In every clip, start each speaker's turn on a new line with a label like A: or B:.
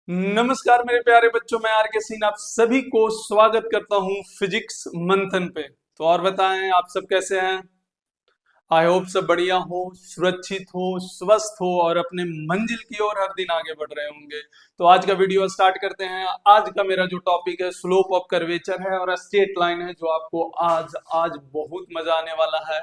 A: नमस्कार मेरे प्यारे बच्चों, मैं आर के सिंह आप सभी को स्वागत करता हूं फिजिक्स मंथन पे। तो और बताएं, आप सब कैसे हैं? आई होप सब बढ़िया हो, सुरक्षित हो, स्वस्थ हो और अपने मंजिल की ओर हर दिन आगे बढ़ रहे होंगे। तो आज का वीडियो स्टार्ट करते हैं। आज का मेरा जो टॉपिक है स्लोप ऑफ कर्वेचर है और स्ट्रेट लाइन है, जो आपको आज आज बहुत मजा आने वाला है।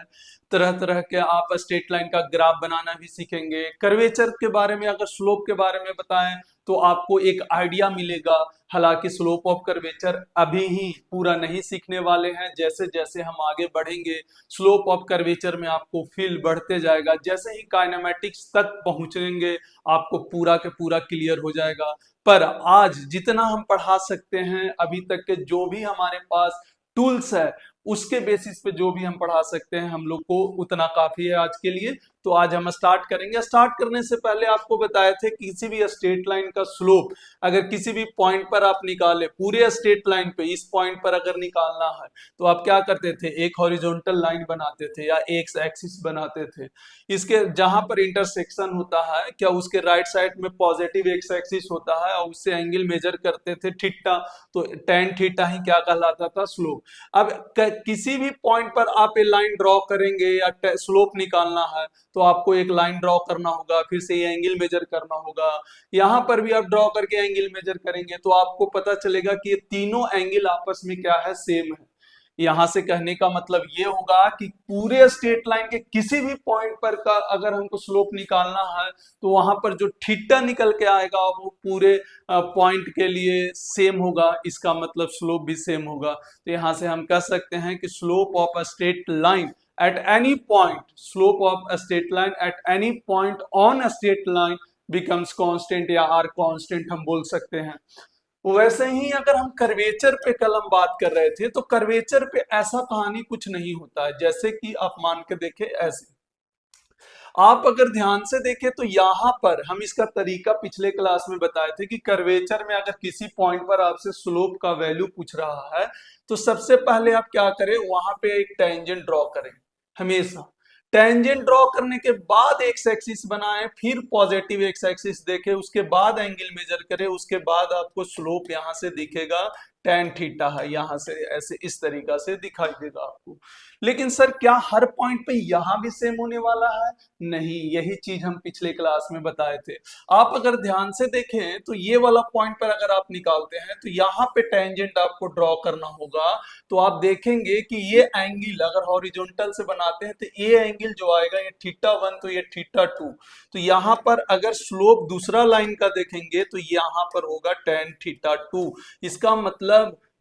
A: तरह तरह के आप स्ट्रेट लाइन का ग्राफ बनाना भी सीखेंगे। कर्वेचर के बारे में अगर स्लोप के बारे में बताएं तो आपको एक आइडिया मिलेगा। हालांकि स्लोप ऑफ कर्वेचर अभी ही पूरा नहीं सीखने वाले हैं, जैसे जैसे हम आगे बढ़ेंगे स्लोप ऑफ कर्वेचर में आपको फील बढ़ते जाएगा। जैसे ही काइनेमेटिक्स तक पहुंचेंगे आपको पूरा के पूरा क्लियर हो जाएगा। पर आज जितना हम पढ़ा सकते हैं, अभी तक के जो भी हमारे पास टूल्स है उसके बेसिस पे जो भी हम पढ़ा सकते हैं हम लोग को उतना काफी है आज के लिए। तो आज हम स्टार्ट करेंगे। स्टार्ट करने से पहले आपको बताए थे किसी भी स्ट्रेट लाइन का स्लोप अगर किसी भी पॉइंट पर आप निकाले, पूरे स्ट्रेट लाइन पे इस पॉइंट पर अगर निकालना है तो आप क्या करते थे, एक हॉरिजॉन्टल लाइन बनाते थे या एक्स एक्सिस बनाते थे। इसके जहां पर इंटरसेक्शन होता है, क्या उसके राइट साइड में पॉजिटिव एक्स एक्सिस होता है और उससे एंगल मेजर करते थे थीटा। तो टेन थीटा ही क्या कहलाता था, स्लोप। अब किसी भी पॉइंट पर आप एक लाइन ड्रॉ करेंगे या स्लोप निकालना है तो आपको एक लाइन ड्रॉ करना होगा, फिर से ये एंगल मेजर करना होगा। यहां पर भी आप ड्रॉ करके एंगल मेजर करेंगे तो आपको पता चलेगा कि ये तीनों एंगल आपस में क्या है, सेम है। यहां से कहने का मतलब ये होगा कि पूरे स्ट्रेट लाइन के किसी भी पॉइंट पर का अगर हमको स्लोप निकालना है तो वहां पर जो थीटा निकल के आएगा वो पूरे पॉइंट के लिए सेम होगा। इसका मतलब स्लोप भी सेम होगा। तो यहां से हम कह सकते हैं कि slope of a straight line at any point, slope of a straight line at any point on a straight line becomes constant या r constant हम बोल सकते हैं। वैसे ही अगर हम कर्वेचर पे कल हम बात कर रहे थे तो कर्वेचर पे ऐसा कहानी कुछ नहीं होता है। जैसे कि आप मान के देखें, ऐसे आप अगर ध्यान से देखें तो यहां पर हम इसका तरीका पिछले क्लास में बताए थे कि कर्वेचर में अगर किसी पॉइंट पर आपसे स्लोप का वैल्यू पूछ रहा है तो सबसे पहले आप क्या करें, वहां पे एक टेंजेंट ड्रॉ करें। हमेशा टेंजेंट ड्रॉ करने के बाद एक्स एक्सिस बनाएं, फिर पॉजिटिव एक्स एक्सिस देखें, उसके बाद एंगल मेजर करें, उसके बाद आपको स्लोप यहां से दिखेगा टेन थीटा है। यहां से ऐसे इस तरीका से दिखाई देगा आपको। लेकिन सर क्या हर पॉइंट पे यहां भी सेम होने वाला है? नहीं, यही चीज हम पिछले क्लास में बताए थे। आप अगर ध्यान से देखें तो ये वाला पॉइंट पर अगर आप निकालते हैं तो यहाँ पे टेंजेंट आपको ड्रॉ करना होगा। तो आप देखेंगे कि ये एंगल अगर हॉरिजॉन्टल से बनाते हैं तो ये एंगल जो आएगा ये थीटा वन, तो ये थीटा टू। तो यहाँ पर अगर स्लोप दूसरा लाइन का देखेंगे तो यहाँ पर होगा टेन थीटा टू। इसका मतलब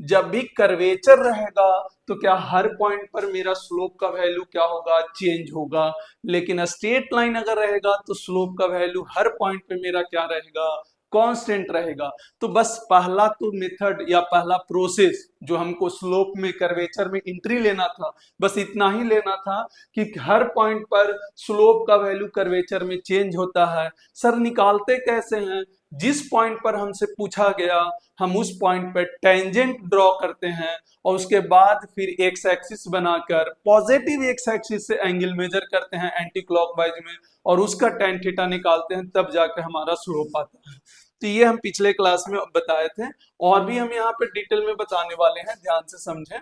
A: जब भी कर्वेचर रहेगा तो क्या हर पॉइंट पर मेरा स्लोप का वैल्यू क्या होगा, चेंज होगा। लेकिन स्ट्रेट लाइन अगर रहेगा तो स्लोप का वैल्यू हर पॉइंट पे मेरा क्या रहेगा, कांस्टेंट रहेगा। तो बस पहला तो मेथड या पहला प्रोसेस जो हमको स्लोप में कर्वेचर में एंट्री लेना था, बस इतना ही लेना था कि हर पॉइंट पर स्लोप का वैल्यू कर्वेचर में चेंज होता है। सर निकालते कैसे हैं? जिस पॉइंट पर हमसे पूछा गया हम उस पॉइंट पर टेंजेंट ड्रॉ करते हैं और उसके बाद फिर एक्स एक्सिस बनाकर पॉजिटिव एक्स एक्सिस से एंगल मेजर करते हैं एंटी क्लॉकवाइज में और उसका टेन थीटा निकालते हैं, तब जाकर हमारा स्लोप आता है। तो ये हम पिछले क्लास में बताए थे और भी हम यहाँ पे डिटेल में बताने वाले हैं, ध्यान से समझें।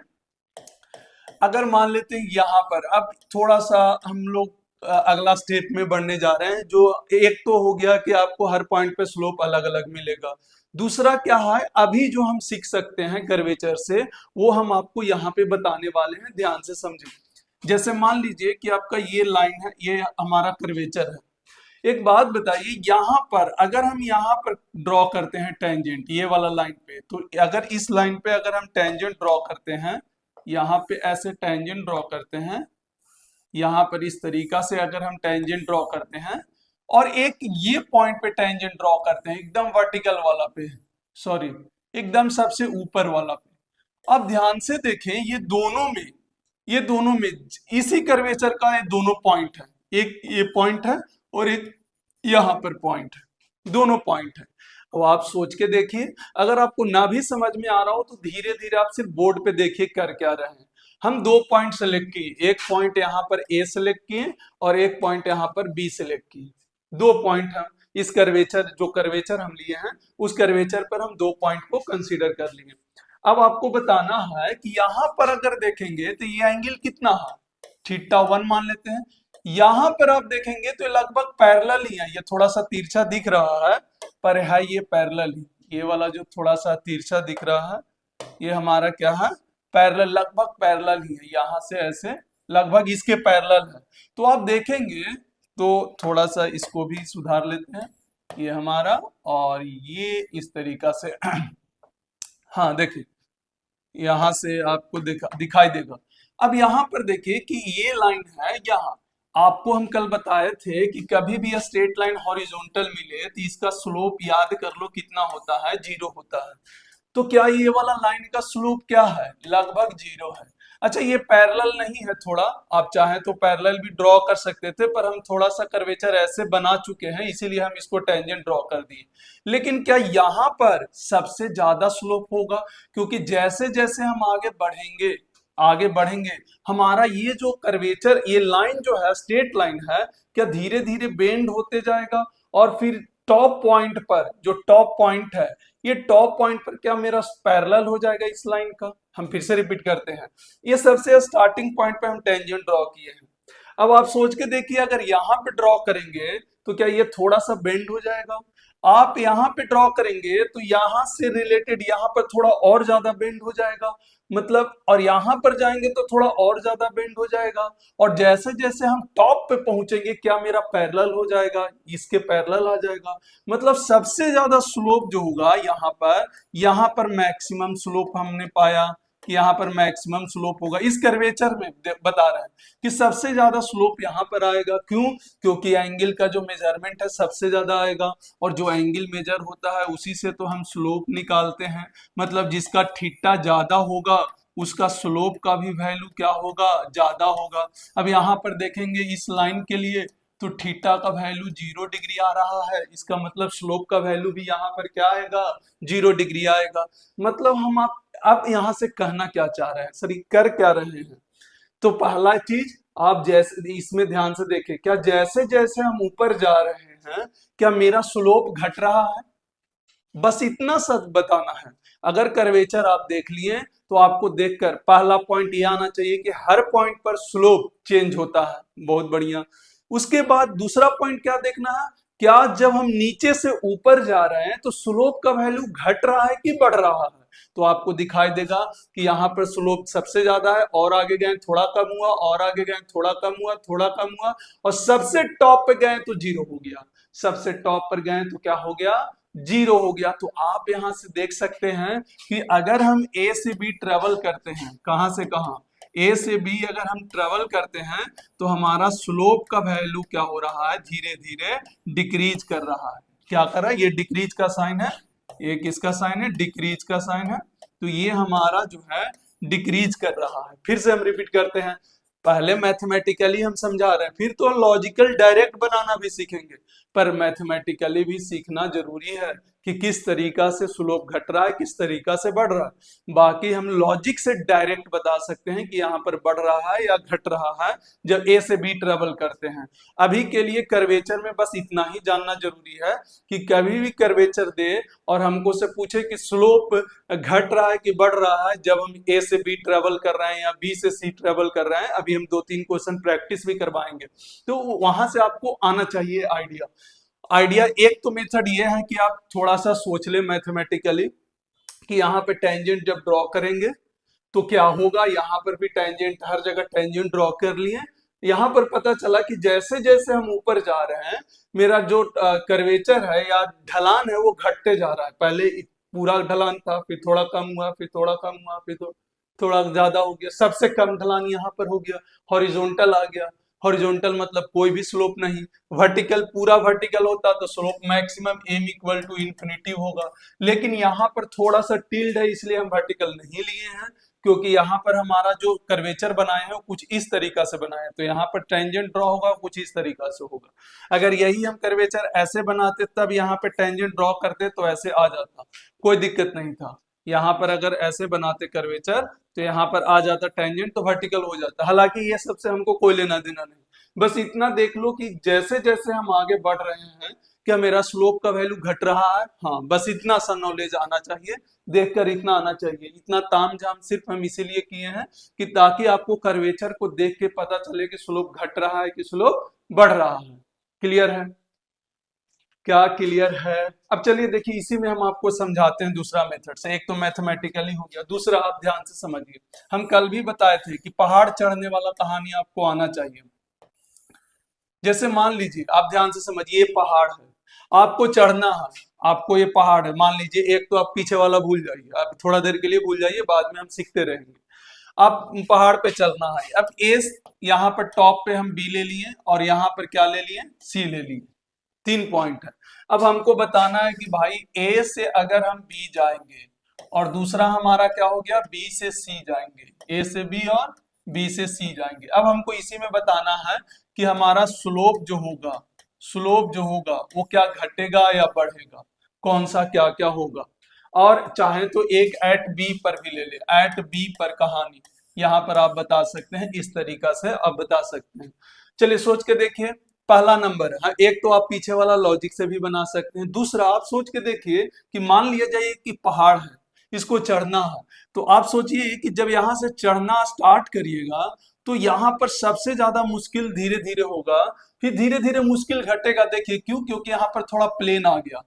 A: अगर मान लेते हैं यहाँ पर अब थोड़ा सा हम लोग अगला स्टेप में बढ़ने जा रहे हैं। जो एक तो हो गया कि आपको हर पॉइंट पे स्लोप अलग अलग मिलेगा। दूसरा क्या है, अभी जो हम सीख सकते हैं कर्वेचर से वो हम आपको यहाँ पे बताने वाले हैं, ध्यान से समझें। जैसे मान लीजिए कि आपका ये लाइन है, ये हमारा कर्वेचर है। एक बात बताइए, यहाँ पर अगर हम यहाँ पर ड्रॉ करते हैं टेंजेंट ये वाला लाइन पे, तो अगर इस लाइन पे अगर हम टेंजेंट ड्रॉ करते हैं, यहाँ पे ऐसे टेंजेंट ड्रॉ करते हैं, यहाँ पर इस तरीका से अगर हम टेंजेंट ड्रॉ करते हैं और एक ये पॉइंट पे टेंजेंट ड्रॉ करते हैं एकदम वर्टिकल वाला पे, सॉरी एकदम सबसे ऊपर वाला पे। अब ध्यान से देखें ये दोनों में इसी कर्वेचर का ये दोनों पॉइंट है, एक ये पॉइंट है और एक यहाँ पर पॉइंट है, दोनों पॉइंट है। तो आप सोच के देखिए, अगर आपको ना भी समझ में आ रहा हो तो धीरे धीरे आप सिर्फ बोर्ड पे देखिए कर क्या रहे हैं। हम दो पॉइंट सेलेक्ट किए, एक पॉइंट यहाँ पर ए सेलेक्ट किए और एक पॉइंट यहाँ पर बी सेलेक्ट किए। दो पॉइंट हम इस कर्वेचर जो कर्वेचर हम लिए हैं उस कर्वेचर पर हम 2 पॉइंट को कंसीडर कर लिए। अब आपको बताना है कि यहां पर अगर देखेंगे तो ये एंगल कितना है, θ1 मान लेते हैं। यहां पर आप देखेंगे तो लगभग पैरेलल ही है, ये थोड़ा सा तिरछा दिख रहा है पर है ये पैरेलल ही। ये वाला जो थोड़ा सा तिरछा दिख रहा है ये हमारा क्या है, पैरेलल, लगभग पैरेलल ही है, यहां से ऐसे लगभग इसके पैरेलल है। तो आप देखेंगे तो थोड़ा सा इसको भी सुधार लेते हैं, ये हमारा और ये इस तरीका से हाँ देखिए यहां से आपको दिखाई देगा। अब यहां पर देखिए कि ये लाइन है, यहाँ आपको हम कल बताए थे कि कभी भी स्ट्रेट लाइन हॉरिजॉन्टल मिले तो इसका स्लोप याद कर लो कितना होता है, 0 होता है। तो क्या ये वाला लाइन का स्लोप क्या है, लगभग 0 है। अच्छा ये पैरेलल नहीं है, थोड़ा आप चाहें तो पैरेलल भी ड्रॉ कर सकते थे पर हम थोड़ा सा कर्वेचर ऐसे बना चुके हैं इसीलिए हम इसको टेंजेंट ड्रॉ कर दिए। लेकिन क्या यहाँ पर सबसे ज्यादा स्लोप होगा, क्योंकि जैसे जैसे हम आगे बढ़ेंगे हमारा ये जो कर्वेचर, ये लाइन जो है स्ट्रेट लाइन है, क्या धीरे धीरे बेंड होते जाएगा और फिर टॉप पॉइंट पर, जो टॉप पॉइंट है ये टॉप पॉइंट पर क्या मेरा पैरेलल हो जाएगा इस लाइन का। हम फिर से रिपीट करते हैं, ये सबसे स्टार्टिंग पॉइंट पे हम टेंजेंट ड्रॉ किए हैं। अब आप सोच के देखिए अगर यहाँ पे ड्रॉ करेंगे तो क्या ये थोड़ा सा बेंड हो जाएगा, आप यहाँ पे ड्रॉ करेंगे तो यहाँ से रिलेटेड यहाँ पर थोड़ा और ज्यादा बेंड हो जाएगा, मतलब और यहाँ पर जाएंगे तो थोड़ा और ज्यादा बेंड हो जाएगा। और जैसे जैसे हम टॉप पे पहुंचेंगे क्या मेरा पैरेलल हो जाएगा, इसके पैरेलल आ जाएगा। मतलब सबसे ज्यादा स्लोप जो होगा यहाँ पर मैक्सिमम स्लोप हमने पाया कि यहाँ पर मैक्सिमम स्लोप होगा। इस कर्वेचर में बता रहे हैं कि सबसे ज्यादा स्लोप यहाँ पर आएगा, क्यों, क्योंकि एंगल का जो मेजरमेंट है सबसे ज्यादा आएगा और जो एंगल मेजर होता है उसी से तो हम स्लोप निकालते हैं। मतलब जिसका थीटा ज्यादा होगा उसका स्लोप का भी वैल्यू क्या होगा, ज्यादा होगा। अब यहाँ पर देखेंगे इस लाइन के लिए तो थीटा का वैल्यू 0 डिग्री आ रहा है, इसका मतलब स्लोप का वैल्यू भी यहाँ पर क्या आएगा, 0 डिग्री आएगा। मतलब हम आप यहाँ से कहना क्या चाह रहे हैं, सर कर क्या रहे हैं। तो पहला चीज आप जैसे इसमें ध्यान से देखें, क्या जैसे जैसे हम ऊपर जा रहे हैं क्या मेरा स्लोप घट रहा है, बस इतना सच बताना है। अगर कर्वेचर आप देख लिए तो आपको देखकर पहला पॉइंट ये आना चाहिए कि हर पॉइंट पर स्लोप चेंज होता है, बहुत बढ़िया। उसके बाद दूसरा पॉइंट क्या देखना है, क्या जब हम नीचे से ऊपर जा रहे हैं तो स्लोप का वैल्यू घट रहा है कि बढ़ रहा है। तो आपको दिखाई देगा कि यहाँ पर स्लोप सबसे ज्यादा है, और आगे गए थोड़ा कम हुआ, और आगे गए थोड़ा कम हुआ, थोड़ा कम हुआ, और सबसे टॉप पे गए तो 0 हो गया। सबसे टॉप पर गए तो क्या हो गया, 0 हो गया। तो आप यहां से देख सकते हैं कि अगर हम ए से बी ट्रेवल करते हैं, कहां से कहां, ए से बी अगर हम ट्रेवल करते हैं तो हमारा स्लोप का वैल्यू क्या हो रहा है, धीरे धीरे डिक्रीज कर रहा है। क्या कर रहा है, ये डिक्रीज का साइन है, ये किसका साइन है, डिक्रीज का साइन है। तो ये हमारा जो है डिक्रीज कर रहा है। फिर से हम रिपीट करते हैं, पहले मैथमेटिकली हम समझा रहे हैं, फिर तो लॉजिकल डायरेक्ट बनाना भी सीखेंगे, पर मैथमेटिकली भी सीखना जरूरी है कि किस तरीका से स्लोप घट रहा है, किस तरीका से बढ़ रहा है। बाकी हम लॉजिक से डायरेक्ट बता सकते हैं कि यहाँ पर बढ़ रहा है या घट रहा है जब ए से बी ट्रेवल करते हैं। अभी के लिए कर्वेचर में बस इतना ही जानना जरूरी है कि कभी भी कर्वेचर दे और हमको से पूछे कि स्लोप घट रहा है कि बढ़ रहा है जब हम ए से बी ट्रेवल कर रहे हैं या बी से सी ट्रेवल कर रहे हैं, अभी हम 2-3 क्वेश्चन प्रैक्टिस भी करवाएंगे, तो वहां से आपको आना चाहिए आइडिया। एक तो मेथड ये है कि आप थोड़ा सा सोच ले मैथमेटिकली कि यहाँ पे टेंजेंट जब ड्रॉ करेंगे तो क्या होगा, यहाँ पर भी टेंजेंट, हर जगह टेंजेंट ड्रॉ कर लिए। यहाँ पर पता चला कि जैसे जैसे हम ऊपर जा रहे हैं मेरा जो कर्वेचर है या ढलान है वो घटते जा रहा है। पहले पूरा ढलान था, फिर थोड़ा कम हुआ, फिर थोड़ा कम हुआ, फिर थोड़ा ज्यादा हो गया, सबसे कम ढलान यहाँ पर हो गया, हॉरिजॉन्टल आ गया। हॉरिजॉन्टल मतलब कोई भी स्लोप नहीं, वर्टिकल पूरा वर्टिकल होता तो slope maximum m equal to infinity होगा। लेकिन यहाँ पर थोड़ा सा टिल्ड है इसलिए हम वर्टिकल नहीं लिए हैं, क्योंकि यहाँ पर हमारा जो कर्वेचर बनाए हैं वो कुछ इस तरीका से बनाए हैं, तो यहाँ पर टेंजेंट ड्रॉ होगा कुछ इस तरीका से होगा। अगर यही हम कर्वेचर ऐसे बनाते तब यहाँ पे टेंजेंट ड्रॉ करते तो ऐसे आ जाता, कोई दिक्कत नहीं था। यहाँ पर अगर ऐसे बनाते कर्वेचर तो यहाँ पर आ जाता टेंजेंट, तो वर्टिकल हो जाता। हालांकि ये सबसे हमको कोई लेना देना नहीं, बस इतना देख लो कि जैसे जैसे हम आगे बढ़ रहे हैं क्या मेरा स्लोप का वैल्यू घट रहा है? हाँ, बस इतना सा नॉलेज आना चाहिए, देखकर इतना आना चाहिए। इतना तामझाम सिर्फ हम इसीलिए किए हैं कि ताकि आपको कर्वेचर को देख के पता चले कि स्लोप घट रहा है कि स्लोप बढ़ रहा है। क्लियर है? क्या क्लियर है? अब चलिए देखिए, इसी में हम आपको समझाते हैं दूसरा मेथड से। एक तो मैथमेटिकली हो गया, दूसरा आप ध्यान से समझिए। हम कल भी बताए थे कि पहाड़ चढ़ने वाला कहानी आपको आना चाहिए। जैसे मान लीजिए, आप ध्यान से समझिए, ये पहाड़ है, आपको चढ़ना है, आपको ये पहाड़ है, मान लीजिए। एक तो आप पीछे वाला भूल जाइए, आप थोड़ा देर के लिए भूल जाइए, बाद में हम सीखते रहेंगे। आप पहाड़ पे चलना है। अब ए, यहाँ पर टॉप पे हम बी ले लिए और यहाँ पर क्या ले लिए? सी ले लिए। 3 पॉइंट है। अब हमको बताना है कि भाई ए से अगर हम बी जाएंगे और दूसरा हमारा क्या हो गया, बी से सी जाएंगे, ए से बी और बी से सी जाएंगे। अब हमको इसी में बताना है कि हमारा स्लोप जो होगा, स्लोप जो होगा वो क्या घटेगा या बढ़ेगा, कौन सा क्या क्या होगा। और चाहे तो एक एट बी पर भी ले ले, एट बी पर कहानी यहाँ पर आप बता सकते हैं, इस तरीका से आप बता सकते हैं। चलिए सोच के देखिए, पहला नंबर है। हाँ, एक तो आप पीछे वाला लॉजिक से भी बना सकते हैं। दूसरा आप सोच के देखिए कि मान लिया जाए कि पहाड़ है, इसको चढ़ना है, तो आप सोचिए कि जब यहाँ से चढ़ना स्टार्ट करिएगा तो यहाँ पर सबसे ज्यादा मुश्किल धीरे धीरे होगा, फिर धीरे धीरे मुश्किल घटेगा। देखिए क्यों? क्योंकि यहाँ पर थोड़ा प्लेन आ गया।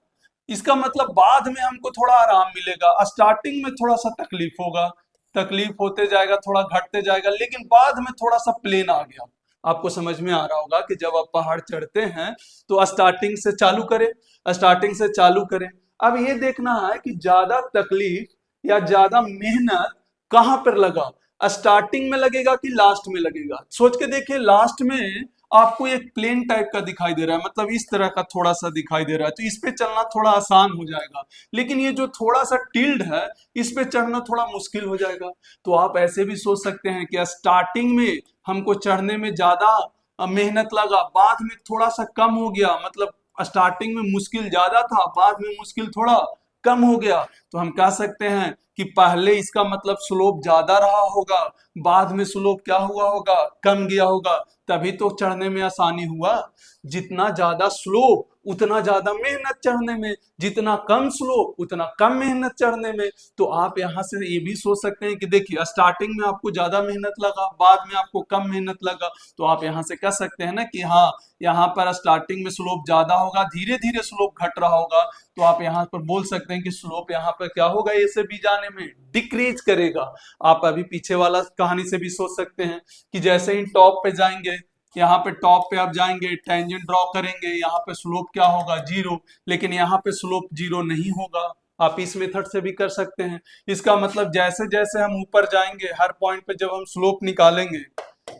A: इसका मतलब बाद में हमको थोड़ा आराम मिलेगा, स्टार्टिंग में थोड़ा सा तकलीफ होगा, तकलीफ होते जाएगा, थोड़ा घटते जाएगा, लेकिन बाद में थोड़ा सा प्लेन आ गया। आपको समझ में आ रहा होगा कि जब आप पहाड़ चढ़ते हैं तो स्टार्टिंग से चालू करें, स्टार्टिंग से चालू करें। अब ये देखना है कि ज्यादा तकलीफ या ज्यादा मेहनत कहां पर लगा, स्टार्टिंग में लगेगा कि लास्ट में लगेगा। सोच के देखिए, लास्ट में आपको एक प्लेन टाइप का दिखाई दे रहा है, मतलब इस तरह का थोड़ा सा दिखाई दे रहा है, तो इस पे चलना थोड़ा आसान हो जाएगा। लेकिन ये जो थोड़ा सा टिल्ड है, इस पे चढ़ना थोड़ा मुश्किल हो जाएगा। तो आप ऐसे भी सोच सकते हैं कि स्टार्टिंग में हमको चढ़ने में ज्यादा मेहनत लगा, बाद में थोड़ा सा कम हो गया, मतलब स्टार्टिंग में मुश्किल ज्यादा था, बाद में मुश्किल थोड़ा कम हो गया। तो हम कह सकते हैं कि पहले इसका मतलब स्लोप ज्यादा रहा होगा, बाद में स्लोप क्या हुआ होगा, कम गया होगा, तभी तो चढ़ने में आसानी हुआ। जितना ज्यादा स्लोप उतना ज्यादा मेहनत चढ़ने में, जितना कम स्लोप उतना कम मेहनत चढ़ने में। तो आप यहाँ से ये भी सोच सकते हैं कि देखिए, स्टार्टिंग में आपको ज्यादा मेहनत लगा, बाद में आपको कम मेहनत लगा, तो आप यहाँ से कह सकते हैं ना कि हाँ, यहाँ पर स्टार्टिंग में स्लोप ज्यादा होगा, धीरे धीरे स्लोप घट रहा होगा। तो आप यहाँ पर बोल सकते हैं कि स्लोप यहाँ पर क्या होगा, ए से बी जाने में डिक्रीज करेगा। आप अभी पीछे वाला कहानी से भी सोच सकते हैं कि जैसे ही टॉप पे जाएंगे, यहाँ पे टॉप पे आप जाएंगे, टेंजेंट ड्रॉ करेंगे, यहाँ पे स्लोप क्या होगा, जीरो। लेकिन यहाँ पे स्लोप जीरो नहीं होगा। आप इस मेथड से भी कर सकते हैं। इसका मतलब जैसे जैसे हम ऊपर जाएंगे, हर पॉइंट पे जब हम स्लोप निकालेंगे,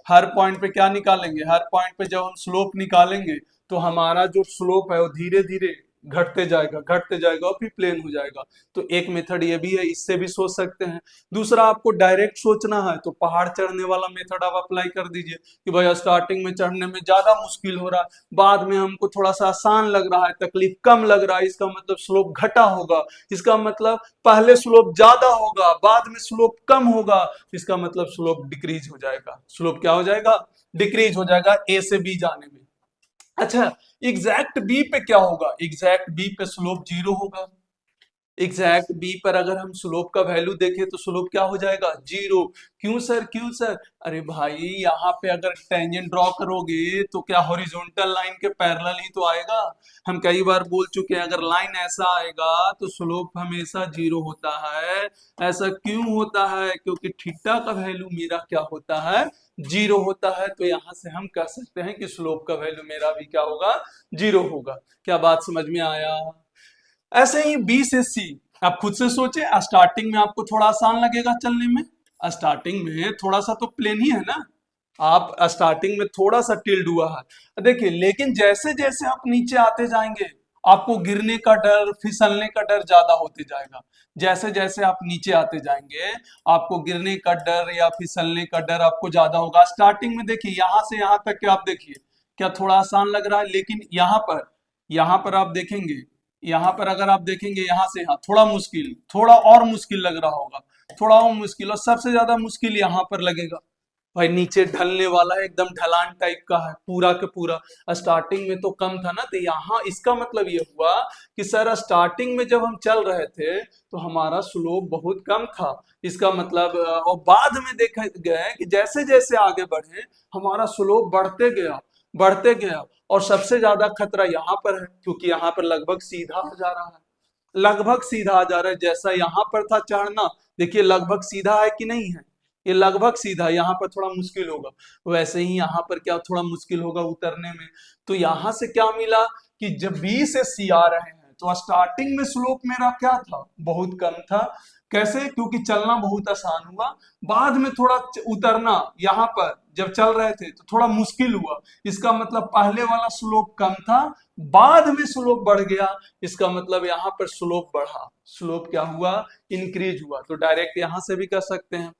A: हर पॉइंट पे क्या निकालेंगे, हर पॉइंट पे जब हम स्लोप निकालेंगे तो हमारा जो स्लोप है वो धीरे धीरे घटते जाएगा, घटते जाएगा और फिर प्लेन हो जाएगा। तो एक मेथड ये भी है, इससे भी सोच सकते हैं। दूसरा, आपको डायरेक्ट सोचना है तो पहाड़ चढ़ने वाला मेथड आप अप्लाई कर दीजिए कि भाई स्टार्टिंग में चढ़ने में ज्यादा मुश्किल हो रहा है, बाद में हमको थोड़ा सा आसान लग रहा है, तकलीफ कम लग रहा है, इसका मतलब स्लोप घटा होगा। इसका मतलब पहले स्लोप ज्यादा होगा, बाद में स्लोप कम होगा, इसका मतलब स्लोप डिक्रीज हो जाएगा। स्लोप क्या हो जाएगा? डिक्रीज हो जाएगा ए से बी जाने में। अच्छा, एग्जैक्ट बी पे क्या होगा? एग्जैक्ट बी पे स्लोप जीरो होगा। एग्जैक्ट बी पर अगर हम स्लोप का वैल्यू देखें तो स्लोप क्या हो जाएगा? जीरो। क्यों सर, क्यों सर? अरे भाई, यहाँ पे अगर टेंजेंट ड्रॉ करोगे तो क्या हॉरिजॉन्टल लाइन के पैरेलल ही तो आएगा। हम कई बार बोल चुके हैं, अगर लाइन ऐसा आएगा तो स्लोप हमेशा जीरो होता है। ऐसा क्यों होता है? क्योंकि थीटा का वैल्यू मेरा क्या होता है? जीरो होता है। तो यहाँ से हम कह सकते हैं कि स्लोप का वैल्यू मेरा भी क्या होगा? जीरो होगा। क्या बात समझ में आया? ऐसे ही बी से सी, आप खुद से सोचे, स्टार्टिंग में आपको थोड़ा आसान लगेगा चलने में, स्टार्टिंग में थोड़ा सा तो प्लेन ही है ना, आप स्टार्टिंग में थोड़ा सा टिल्ड हुआ है देखिए, लेकिन जैसे जैसे आप नीचे आते जाएंगे आपको गिरने का डर, फिसलने का डर ज्यादा होते जाएगा। जैसे जैसे आप नीचे आते जाएंगे आपको गिरने का डर या फिसलने का डर आपको ज्यादा होगा। स्टार्टिंग में देखिए, यहां से यहां तक के आप देखिए क्या थोड़ा आसान लग रहा है, लेकिन यहाँ पर आप देखेंगे, यहाँ पर अगर आप देखेंगे यहाँ से यहाँ थोड़ा मुश्किल, थोड़ा और मुश्किल लग रहा होगा, थोड़ा और मुश्किल, और सबसे ज्यादा मुश्किल यहाँ पर लगेगा। भाई नीचे ढलने वाला है, एकदम ढलान टाइप का है पूरा के पूरा। स्टार्टिंग में तो कम था ना, तो यहाँ इसका मतलब ये हुआ कि सर स्टार्टिंग में जब हम चल रहे थे तो हमारा स्लोप बहुत कम था। इसका मतलब और बाद में देखा गया कि जैसे जैसे आगे बढ़े हमारा स्लोप बढ़ते गया। और सबसे ज्यादा खतरा यहाँ पर है, क्योंकि यहाँ पर लगभग सीधा आ जा रहा है, लगभग सीधा आ जा रहा है। जैसा यहाँ पर था चढ़ना, देखिए लगभग सीधा है कि नहीं है, ये लगभग सीधा, यहाँ पर थोड़ा मुश्किल होगा। वैसे ही यहाँ पर क्या थोड़ा मुश्किल होगा उतरने में। तो यहाँ से क्या मिला कि जब बी से सी आ रहे हैं तो स्टार्टिंग में स्लोप मेरा क्या था, बहुत कम था। कैसे? क्योंकि चलना बहुत आसान हुआ, बाद में थोड़ा उतरना यहाँ पर जब चल रहे थे तो थोड़ा मुश्किल हुआ। इसका मतलब पहले वाला स्लोप कम था, बाद में स्लोप बढ़ गया। इसका मतलब यहाँ पर स्लोप बढ़ा, स्लोप क्या हुआ, इंक्रीज हुआ। तो डायरेक्ट यहाँ से भी कर सकते हैं,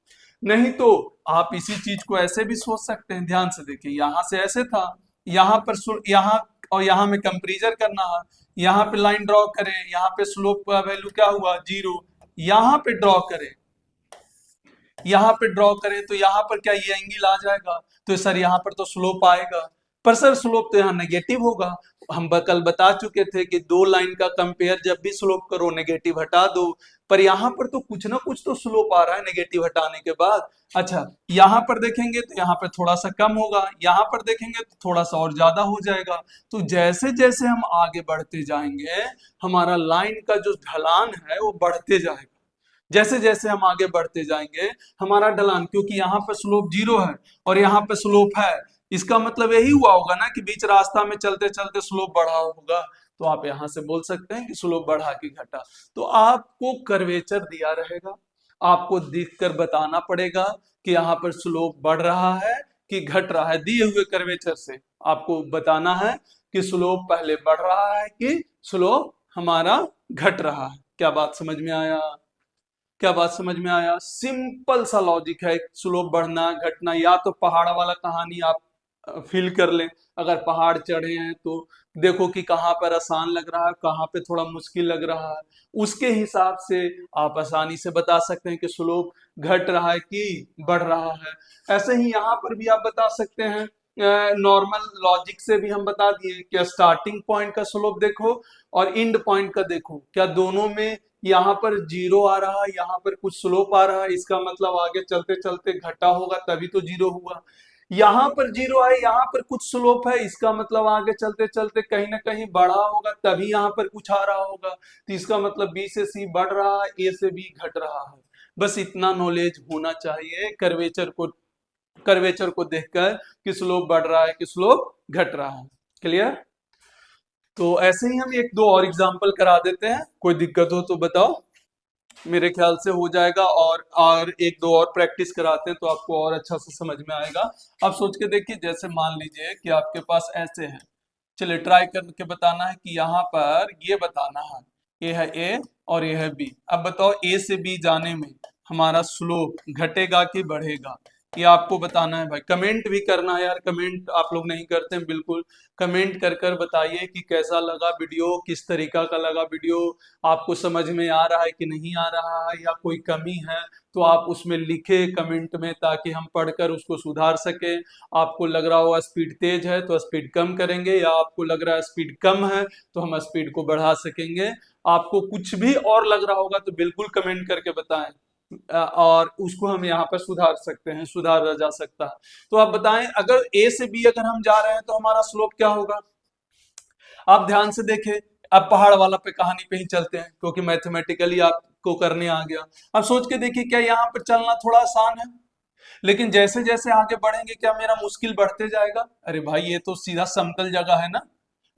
A: नहीं तो आप इसी चीज को ऐसे भी सोच सकते हैं। ध्यान से देखिए, यहां से ऐसे था, यहाँ पर यहाँ और यहाँ में कंपेरिजन करना है, यहाँ पे लाइन ड्रॉ करें, यहाँ पे स्लोप का वैल्यू क्या हुआ, 0। यहाँ पे ड्रॉ करें, यहाँ पे ड्रॉ करें तो यहाँ पर क्या ये एंगल आ जाएगा, तो सर यहाँ पर तो स्लोप आएगा, पर सर स्लोप तो यहाँ नेगेटिव होगा। हम कल बता चुके थे कि दो लाइन का कंपेयर जब भी स्लोप करो नेगेटिव हटा दो, पर यहाँ पर तो कुछ ना कुछ तो स्लोप आ रहा है नेगेटिव हटाने के बाद। अच्छा, यहाँ पर देखेंगे तो यहाँ पर थोड़ा सा कम होगा, यहाँ पर देखेंगे तो थोड़ा सा और ज्यादा हो जाएगा। तो जैसे जैसे हम आगे बढ़ते जाएंगे हमारा लाइन का जो ढलान है वो बढ़ते जाएगा। जैसे जैसे हम आगे बढ़ते जाएंगे हमारा ढलान, क्योंकि यहाँ पे स्लोप 0 है और यहाँ पे स्लोप है, इसका मतलब यही हुआ होगा ना कि बीच रास्ता में चलते चलते स्लोप बढ़ा होगा। तो आप यहाँ से बोल सकते हैं कि स्लोप बढ़ा कि घटा। तो आपको कर्वेचर दिया रहेगा, आपको देखकर बताना पड़ेगा कि यहाँ पर स्लोप बढ़ रहा है कि घट रहा है। दिए हुए कर्वेचर से आपको बताना है कि स्लोप पहले बढ़ रहा है कि स्लोप हमारा घट रहा है। क्या बात समझ में आया? क्या बात समझ में आया? सिंपल सा लॉजिक है, स्लोप बढ़ना घटना। या तो पहाड़ वाला कहानी आप फील कर लें, अगर पहाड़ चढ़े हैं तो देखो कि कहाँ पर आसान लग रहा है, कहाँ पे थोड़ा मुश्किल लग रहा है, उसके हिसाब से आप आसानी से बता सकते हैं कि स्लोप घट रहा है कि बढ़ रहा है। ऐसे ही यहाँ पर भी आप बता सकते हैं, नॉर्मल लॉजिक से भी हम बता दिए कि स्टार्टिंग पॉइंट का स्लोप देखो और एंड पॉइंट का देखो, क्या दोनों में यहाँ पर 0 आ रहा है, यहाँ पर कुछ स्लोप आ रहा है, इसका मतलब आगे चलते चलते घटा होगा तभी तो 0 हुआ। यहाँ पर 0 है, यहाँ पर कुछ स्लोप है, इसका मतलब आगे चलते चलते कहीं ना कहीं बढ़ा होगा तभी यहाँ पर कुछ आ रहा होगा। तो इसका मतलब बी से सी बढ़ रहा है, ए से बी घट रहा है। बस इतना नॉलेज होना चाहिए कर्वेचर को देखकर कि स्लोप बढ़ रहा है कि स्लोप घट रहा है। क्लियर? तो ऐसे ही हम एक दो और एग्जांपल करा देते हैं, कोई दिक्कत हो तो बताओ, मेरे ख्याल से हो जाएगा। और एक दो और प्रैक्टिस कराते हैं तो आपको और अच्छा से समझ में आएगा। आप सोच के देखिए, जैसे मान लीजिए कि आपके पास ऐसे है, चलिए ट्राई करके बताना है कि यहाँ पर ये बताना है, ये है ए और ये है बी। अब बताओ ए से बी जाने में हमारा स्लोप घटेगा कि बढ़ेगा, ये आपको बताना है। भाई कमेंट भी करना है यार, कमेंट आप लोग नहीं करते हैं, बिल्कुल कमेंट कर कर बताइए कि कैसा लगा वीडियो, किस तरीका का लगा वीडियो, आपको समझ में आ रहा है कि नहीं आ रहा है, या कोई कमी है तो आप उसमें लिखे कमेंट में, ताकि हम पढ़कर उसको सुधार सके। आपको लग रहा हो स्पीड तेज है तो स्पीड कम करेंगे, या आपको लग रहा है स्पीड कम है तो हम स्पीड को बढ़ा सकेंगे। आपको कुछ भी और लग रहा होगा तो बिल्कुल कमेंट करके बताएं, और उसको हम यहाँ पर सुधार सकते हैं, सुधारा जा सकता है। तो आप बताएं, अगर ए से बी अगर हम जा रहे हैं तो हमारा स्लोप क्या होगा? आप ध्यान से देखें, अब पहाड़ वाला पे कहानी पे ही चलते हैं क्योंकि मैथमेटिकली आपको करने आ गया। अब सोच के देखिए, क्या यहाँ पर चलना थोड़ा आसान है, लेकिन जैसे जैसे आगे बढ़ेंगे क्या मेरा मुश्किल बढ़ते जाएगा? अरे भाई ये तो सीधा समतल जगह है ना,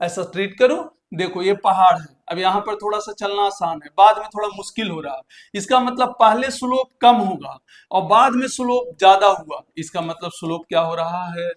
A: ऐसा ट्रीट करो। देखो ये पहाड़ है, अब यहाँ पर थोड़ा सा चलना आसान है, बाद में थोड़ा मुश्किल हो रहा है, इसका मतलब पहले स्लोप कम होगा और बाद में स्लोप ज्यादा हुआ, इसका मतलब स्लोप क्या हो रहा है?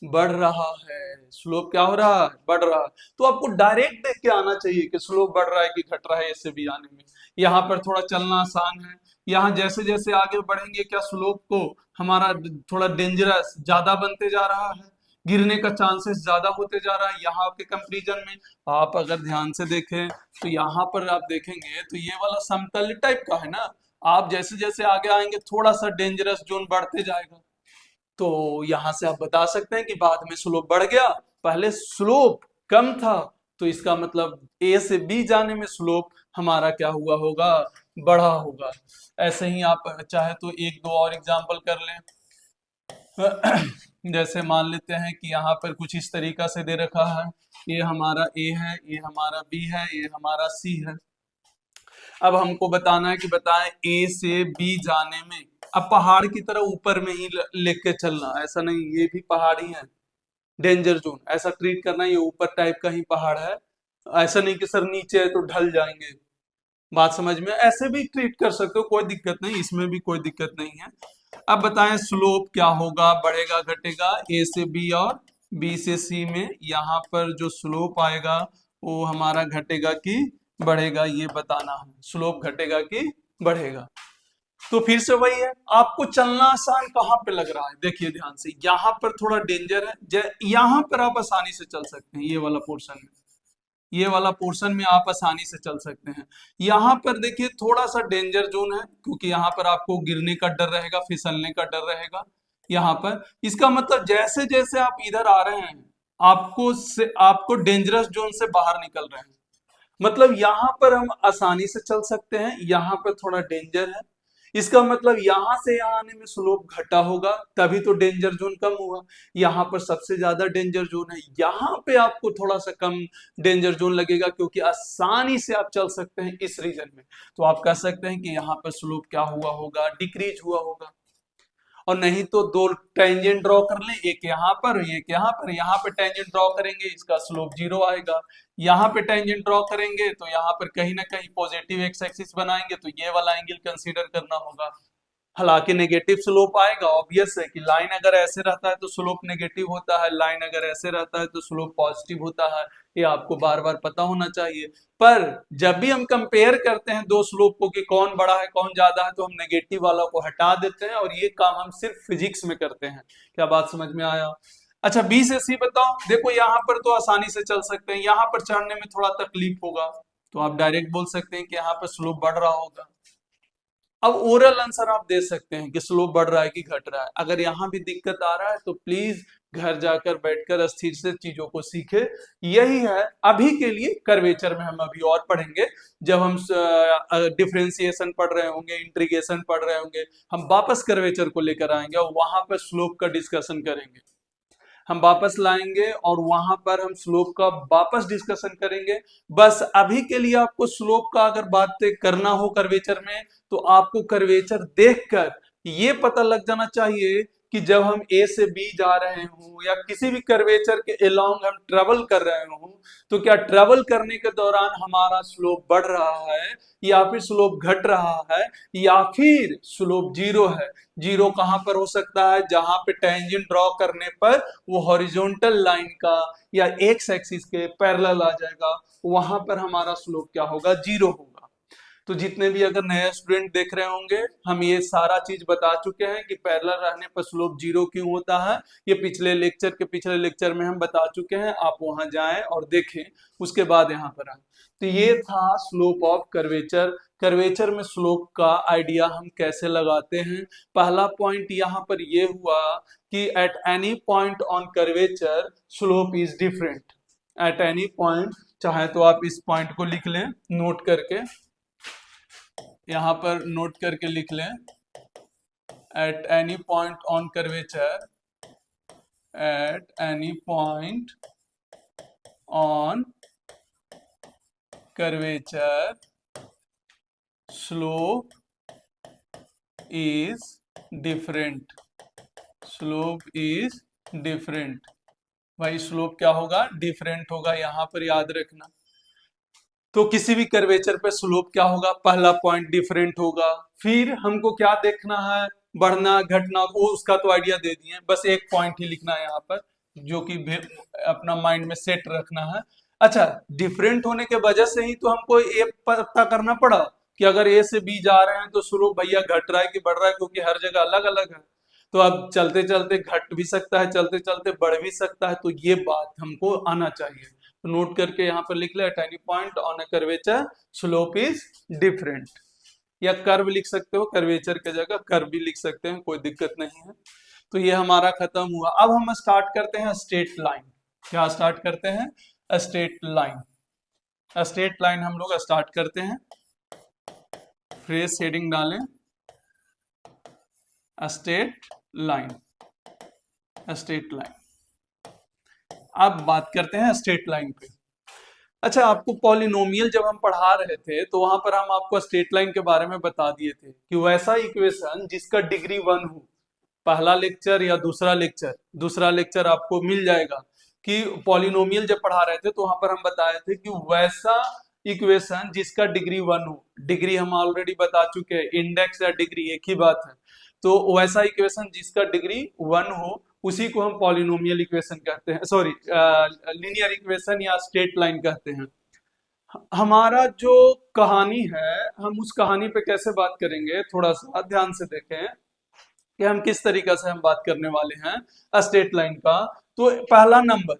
A: बढ़ रहा है। स्लोप क्या हो रहा है? बढ़ रहा है। तो आपको डायरेक्ट देख के आना चाहिए कि स्लोप बढ़ रहा है कि घट रहा है, ऐसे भी आने में। यहाँ पर थोड़ा चलना आसान है, यहाँ जैसे जैसे आगे बढ़ेंगे क्या स्लोप को हमारा थोड़ा डेंजरस ज्यादा बनते जा रहा है, गिरने का चांसेस ज्यादा होते जा रहा है यहाँ के कंपैरिजन में। आप अगर ध्यान से देखें तो यहाँ पर आप देखेंगे तो ये वाला समतल टाइप का है ना, आप जैसे जैसे आगे आएंगे थोड़ा सा डेंजरस जोन बढ़ते जाएगा, तो यहां से आप बता सकते हैं कि बाद में स्लोप बढ़ गया, पहले स्लोप कम था, तो इसका मतलब ए से बी जाने में स्लोप हमारा क्या हुआ होगा, बढ़ा होगा। ऐसे ही आप चाहे तो एक दो और एग्जांपल कर लें। जैसे मान लेते हैं कि यहाँ पर कुछ इस तरीका से दे रखा है, ये हमारा ए है, ये हमारा बी है, ये हमारा सी है। अब हमको बताना है कि बताएं ए से बी जाने में, अब पहाड़ की तरह ऊपर में ही लेके चलना, ऐसा नहीं ये भी पहाड़ ही है, डेंजर जोन ऐसा ट्रीट करना, ये ऊपर टाइप का ही पहाड़ है, ऐसा नहीं कि सर नीचे है तो ढल जाएंगे। बात समझ में, ऐसे भी ट्रीट कर सकते हो, कोई दिक्कत नहीं, इसमें भी कोई दिक्कत नहीं है। अब बताएं स्लोप क्या होगा, बढ़ेगा घटेगा, ए से बी और बी से सी में यहाँ पर जो स्लोप आएगा वो हमारा घटेगा कि बढ़ेगा, ये बताना है, स्लोप घटेगा कि बढ़ेगा। तो फिर से वही है, आपको चलना आसान कहाँ पे लग रहा है, देखिए ध्यान से, यहाँ पर थोड़ा डेंजर है, यहाँ पर आप आसानी से चल सकते हैं, ये वाला पोर्शन में, ये वाला पोर्शन में आप आसानी से चल सकते हैं। यहाँ पर देखिए थोड़ा सा डेंजर जोन है, क्योंकि यहाँ पर आपको गिरने का डर रहेगा, फिसलने का डर रहेगा यहाँ पर। इसका मतलब जैसे जैसे आप इधर आ रहे हैं, आपको डेंजरस जोन से बाहर निकल रहे हैं, मतलब यहाँ पर हम आसानी से चल सकते हैं, यहाँ पर थोड़ा डेंजर है, इसका मतलब यहां से यहाँ आने में स्लोप घटा होगा, तभी तो डेंजर जोन कम हुआ। यहाँ पर सबसे ज्यादा डेंजर जोन है, यहाँ पे आपको थोड़ा सा कम डेंजर जोन लगेगा, क्योंकि आसानी से आप चल सकते हैं इस रीजन में। तो आप कह सकते हैं कि यहाँ पर स्लोप क्या हुआ होगा, डिक्रीज हुआ होगा। और नहीं तो दो टेंजेंट ड्रॉ कर लें, एक यहाँ पर एक यहाँ पर, यहाँ पे टेंजेंट ड्रॉ करेंगे इसका स्लोप 0 आएगा, यहाँ पे टेंजेंट ड्रॉ करेंगे तो यहाँ पर कहीं ना कहीं पॉजिटिव एक्स एक्सिस बनाएंगे, तो ये वाला एंगल कंसीडर करना होगा। हालांकि नेगेटिव स्लोप आएगा, ऑब्वियस है कि लाइन अगर ऐसे रहता है तो स्लोप नेगेटिव होता है, लाइन अगर ऐसे रहता है तो स्लोप पॉजिटिव होता है, ये आपको बार बार पता होना चाहिए। पर जब भी हम कंपेयर करते हैं दो स्लोप को कि कौन बड़ा है कौन ज्यादा है, तो हम नेगेटिव वाला को हटा देते हैं, और ये काम हम सिर्फ फिजिक्स में करते हैं। क्या बात समझ में आया? अच्छा बी से सी बताओ, देखो यहाँ पर तो आसानी से चल सकते हैं, यहाँ पर चढ़ने में थोड़ा तकलीफ होगा, तो आप डायरेक्ट बोल सकते हैं कि यहाँ पर स्लोप बढ़ रहा होगा। अब ओरल आंसर आप दे सकते हैं कि स्लोप बढ़ रहा है कि घट रहा है। अगर यहाँ भी दिक्कत आ रहा है तो प्लीज घर जाकर बैठकर स्थिर से चीजों को सीखे। यही है अभी के लिए, कर्वेचर में हम अभी और पढ़ेंगे, जब हम डिफरेंशिएशन पढ़ रहे होंगे, इंटीग्रेशन पढ़ रहे होंगे, हम वापस कर्वेचर को लेकर आएंगे और वहां पर स्लोप का डिस्कशन करेंगे, हम वापस लाएंगे और वहां पर हम स्लोप का वापस डिस्कशन करेंगे। बस अभी के लिए आपको स्लोप का अगर बात करना हो कर्वेचर में, तो आपको कर्वेचर देखकर ये पता लग जाना चाहिए कि जब हम ए से बी जा रहे हो या किसी भी कर्वेचर के अलोंग हम ट्रेवल कर रहे हो, तो क्या ट्रेवल करने के दौरान हमारा स्लोप बढ़ रहा है या फिर स्लोप घट रहा है या फिर स्लोप 0 है। जीरो कहां पर हो सकता है, जहां पे टेंजेंट ड्रॉ करने पर वो हॉरिजॉन्टल लाइन का या एक्स एक्सिस के पैरेलल आ जाएगा, वहां पर हमारा स्लोप क्या होगा, 0 होगा। तो जितने भी अगर नए स्टूडेंट देख रहे होंगे, हम ये सारा चीज बता चुके हैं कि पैरेलल रहने पर स्लोप 0 क्यों होता है, ये पिछले लेक्चर में हम बता चुके हैं, आप वहां जाएं और देखें, उसके बाद यहाँ पर आए। तो ये था स्लोप ऑफ कर्वेचर। कर्वेचर में स्लोप का आइडिया हम कैसे लगाते हैं। पहला पॉइंट यहाँ पर ये हुआ कि at any point on curvature slope is different. At any point, चाहे तो आप इस पॉइंट को लिख लें नोट करके, यहाँ पर नोट करके लिख लें, at any point on curvature, at any point on curvature slope is different. Slope is different, भाई स्लोप क्या होगा, डिफरेंट होगा, यहां पर याद रखना। तो किसी भी कर्वेचर पे स्लोप क्या होगा, पहला पॉइंट डिफरेंट होगा। फिर हमको क्या देखना है, बढ़ना घटना, वो उसका तो आइडिया दे दिए, बस एक पॉइंट ही लिखना है यहाँ पर, जो कि अपना माइंड में सेट रखना है। अच्छा, डिफरेंट होने के वजह से ही तो हमको ये पता करना पड़ा कि अगर ए से बी जा रहे हैं तो स्लोप भैया घट रहा है कि बढ़ रहा है, क्योंकि हर जगह अलग अलग है। तो अब चलते चलते घट भी सकता है, चलते चलते बढ़ भी सकता है, तो ये बात हमको आना चाहिए। तो नोट करके यहाँ पर लिख ले, at any point on a curvature slope is different, या कर्व लिख सकते हो, कर्वेचर की जगह कर्व भी लिख सकते हैं, कोई दिक्कत नहीं है। तो ये हमारा खत्म हुआ। अब हम स्टार्ट करते हैं स्ट्रेट लाइन। क्या स्टार्ट करते हैं? Straight line. स्ट्रेट लाइन हम लोग स्टार्ट करते हैं। फ्रेज हेडिंग डालें, स्ट्रेट लाइन, स्ट्रेट लाइन। अब बात करते हैं स्ट्रेट लाइन पे। अच्छा, आपको पॉलिनोमियल जब हम पढ़ा रहे थे तो वहां पर हम आपको स्ट्रेट लाइन के बारे में बता दिए थे कि वैसा इक्वेशन जिसका डिग्री 1 हो। पहला लेक्चर या दूसरा लेक्चर आपको मिल जाएगा कि पॉलिनोमियल जब पढ़ा रहे थे तो वहां पर हम बताए थे कि वैसा इक्वेशन जिसका डिग्री 1 हो। डिग्री हम ऑलरेडी बता चुके हैं, इंडेक्स या डिग्री एक ही बात है। तो वैसा इक्वेशन जिसका डिग्री 1 हो उसी को हम पॉलिनोमियल इक्वेशन कहते हैं, सॉरी लीनियर इक्वेशन या स्ट्रेट लाइन कहते हैं। हमारा जो कहानी है, हम उस कहानी पे कैसे बात करेंगे, थोड़ा सा ध्यान से देखें कि हम किस तरीके से हम बात करने वाले हैं स्ट्रेट लाइन का। तो पहला नंबर,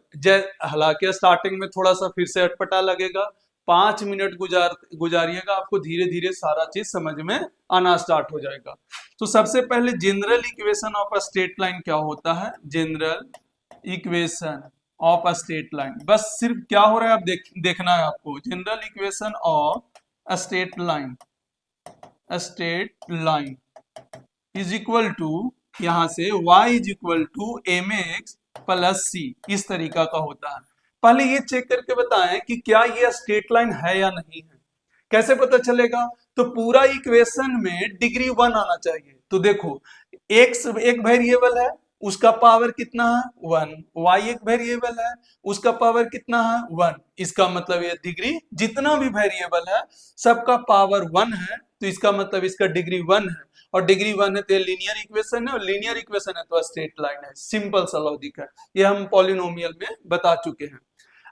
A: हालांकि स्टार्टिंग में थोड़ा सा फिर से अटपटा लगेगा, 5 मिनट गुजारिएगा, आपको धीरे धीरे सारा चीज समझ में आना स्टार्ट हो जाएगा। तो सबसे पहले general equation of a straight line क्या होता है? General equation of a straight line, बस सिर्फ क्या हो रहा है आप देखना है आपको। General equation of a straight line, straight line is equal to, यहां से y is equal to mx plus c, इस तरीका का होता है। पहले ये चेक करके बताएं कि क्या ये स्ट्रेट लाइन है या नहीं है। कैसे पता चलेगा? तो पूरा इक्वेशन में डिग्री 1 आना चाहिए। तो देखो, x एक वेरिएबल है, उसका पावर कितना है? 1। y एक वेरिएबल है, उसका पावर कितना है? 1। इसका मतलब ये डिग्री, जितना भी वेरिएबल है सबका पावर 1 है, तो इसका मतलब इसका डिग्री 1 है। और डिग्री 1 है तो लीनियर इक्वेशन है, और लीनियर इक्वेशन है तो स्ट्रेट लाइन है। सिंपल सा लॉजिक है, ये हम पॉलिनोमियल में बता चुके हैं।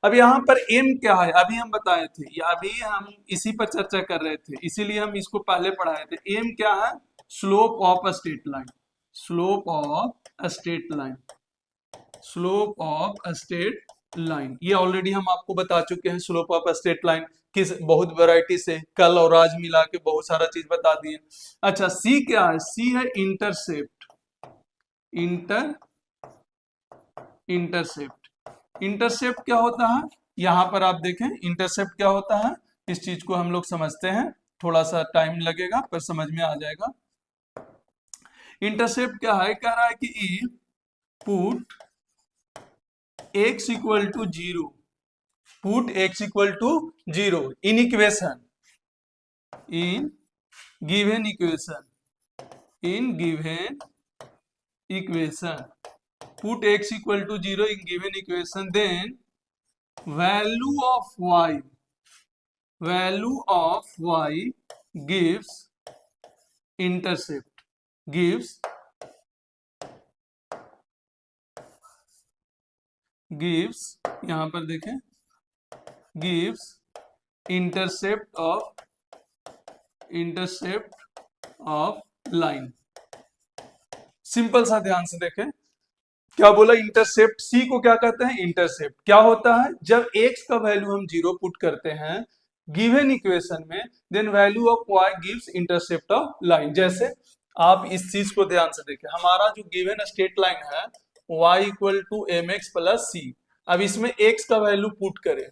A: अब यहाँ पर m क्या है अभी हम बताए थे, या अभी हम इसी पर चर्चा कर रहे थे, इसीलिए हम इसको पहले पढ़ाए थे। m क्या है? Slope of a straight line, slope of a straight line, slope of a straight line. ये ऑलरेडी हम आपको बता चुके हैं slope of a straight line किस बहुत वैरायटी से, कल और आज मिला के बहुत सारा चीज बता दिए। अच्छा, सी क्या है? सी है इंटरसेप्ट, इंटरसेप्ट। इंटरसेप्ट क्या होता है? यहां पर आप देखें इंटरसेप्ट क्या होता है, इस चीज को हम लोग समझते हैं, थोड़ा सा टाइम लगेगा पर समझ में आ जाएगा। इंटरसेप्ट क्या है? कह रहा है कि if put x equal to 0, put x equal to 0 in equation, in given equation, in given equation, put x equal to 0 in given equation, then value of y gives intercept, gives यहां पर देखें, gives intercept of line। Simple सा ध्यान से देखें क्या बोला, intercept. सी को क्या कहते हैं? इंटरसेप्ट। क्या होता है? जब x का वैल्यू हम 0 पुट करते हैं गिवन इक्वेशन में, then value of y gives intercept of line. जैसे आप इस चीज को ध्यान से देखें, हमारा जो गिवन स्ट्रेट लाइन है y equal to mx plus c। अब इसमें x का वैल्यू पुट करें,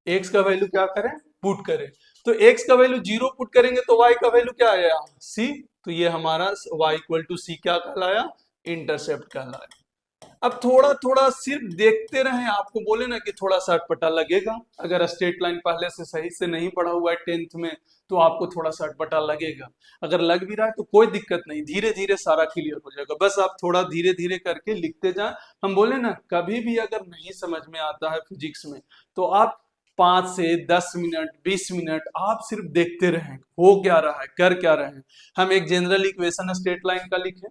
A: x का वैल्यू क्या करें? पुट करें। तो x का वैल्यू 0 पुट करेंगे तो y का वैल्यू क्या आया? c। तो ये हमारा y इक्वल टू c क्या कहलाया? इंटरसेप्ट कहलाया। अब थोड़ा थोड़ा सिर्फ देखते रहें, आपको बोले ना कि थोड़ा सा अटपटा लगेगा, अगर स्ट्रेट लाइन पहले से सही से नहीं पढ़ा हुआ है 10th में तो आपको थोड़ा सा अटपटा लगेगा। अगर लग भी रहा है तो कोई दिक्कत नहीं, धीरे धीरे सारा क्लियर हो जाएगा, बस आप थोड़ा धीरे धीरे करके लिखते जाएं। हम बोले ना, कभी भी अगर नहीं समझ में आता है फिजिक्स में तो आप 5 से 10 मिनट 20 मिनट आप सिर्फ देखते रहें, हो क्या रहा है, कर क्या रहे हैं। हम एक जनरल इक्वेशन स्ट्रेट लाइन का लिखें,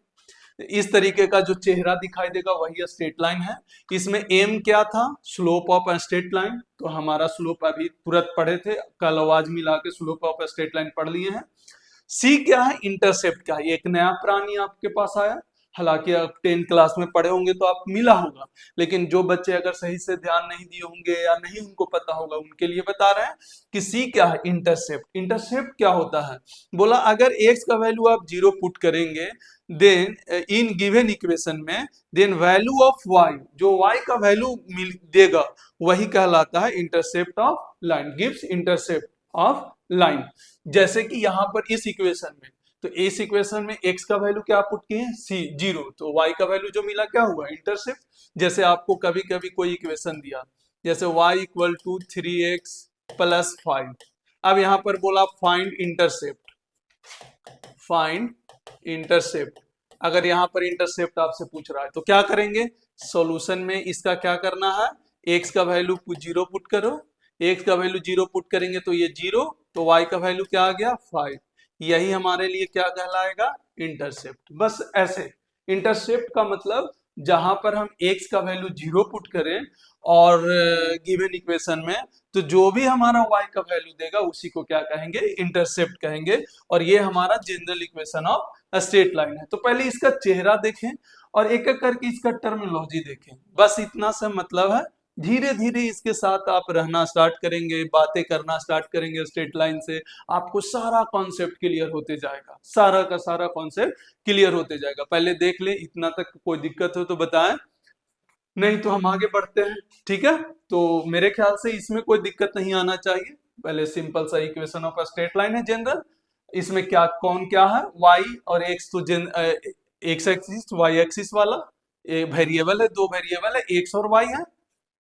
A: इस तरीके का जो चेहरा दिखाई देगा वही स्ट्रेट लाइन है। इसमें m क्या था? Slope of straight line. तो हमारा स्लोप अभी तुरंत पढ़े थे, कल आवाज मिला के स्लोप ऑफ स्ट्रेट लाइन पढ़ लिए हैं। c क्या है? इंटरसेप्ट क्या है? एक नया प्राणी आपके पास आया, हालांकि आप 10th क्लास में पढ़े होंगे तो आप मिला होगा, लेकिन जो बच्चे अगर सही से ध्यान नहीं दिए होंगे या नहीं उनको पता होगा उनके लिए बता रहे हैं कि सी क्या है, इंटरसेप्ट। इंटरसेप्ट क्या होता है, बोला अगर एक्स का वैल्यू आप 0 पुट करेंगे देन इन गिवन इक्वेशन में, देन वैल्यू ऑफ वाई, जो वाई का वैल्यू देगा वही कहलाता है intercept of line, gives intercept of line. जैसे कि यहाँ पर इस इक्वेशन में, तो इस इक्वेशन में x का वैल्यू क्या पुट किए हैं, c 0, तो y का वैल्यू जो मिला क्या हुआ, इंटरसेप्ट। जैसे आपको कभी कभी कोई इक्वेशन दिया जैसे y equal to 3x plus 5, अब यहां पर बोला फाइंड इंटरसेप्ट, फाइंड इंटरसेप्ट। अगर यहां पर इंटरसेप्ट आपसे पूछ रहा है तो क्या करेंगे, सॉल्यूशन में इसका क्या करना है, x का वैल्यू 0 पुट करो, x का वैल्यू 0 पुट करेंगे तो ये 0, तो y का वैल्यू क्या आ गया 5, यही हमारे लिए क्या कहलाएगा, इंटरसेप्ट। बस ऐसे, इंटरसेप्ट का मतलब जहां पर हम x का वैल्यू 0 पुट करें और गिवन इक्वेशन में, तो जो भी हमारा y का वैल्यू देगा उसी को क्या कहेंगे, इंटरसेप्ट कहेंगे। और ये हमारा general equation of straight line है। तो पहले इसका चेहरा देखें और एक एक करके इसका टर्मिनोलॉजी देखें, बस इतना सा मतलब है। धीरे धीरे इसके साथ आप रहना स्टार्ट करेंगे, बातें करना स्टार्ट करेंगे स्ट्रेट लाइन से, आपको सारा कॉन्सेप्ट क्लियर होते जाएगा, सारा का सारा कॉन्सेप्ट क्लियर होते जाएगा। पहले देख ले, इतना तक कोई दिक्कत हो तो बताएं, नहीं तो हम आगे बढ़ते हैं। ठीक है, तो मेरे ख्याल से इसमें कोई दिक्कत नहीं आना चाहिए। पहले सिंपल सा इक्वेशन ऑफ स्ट्रेट लाइन है जनरल, इसमें क्या कौन क्या है, y और x, तो एक्स एक्सिस वाई एक्सिस वाला वेरिएबल है, दो वेरिएबल है x और y है,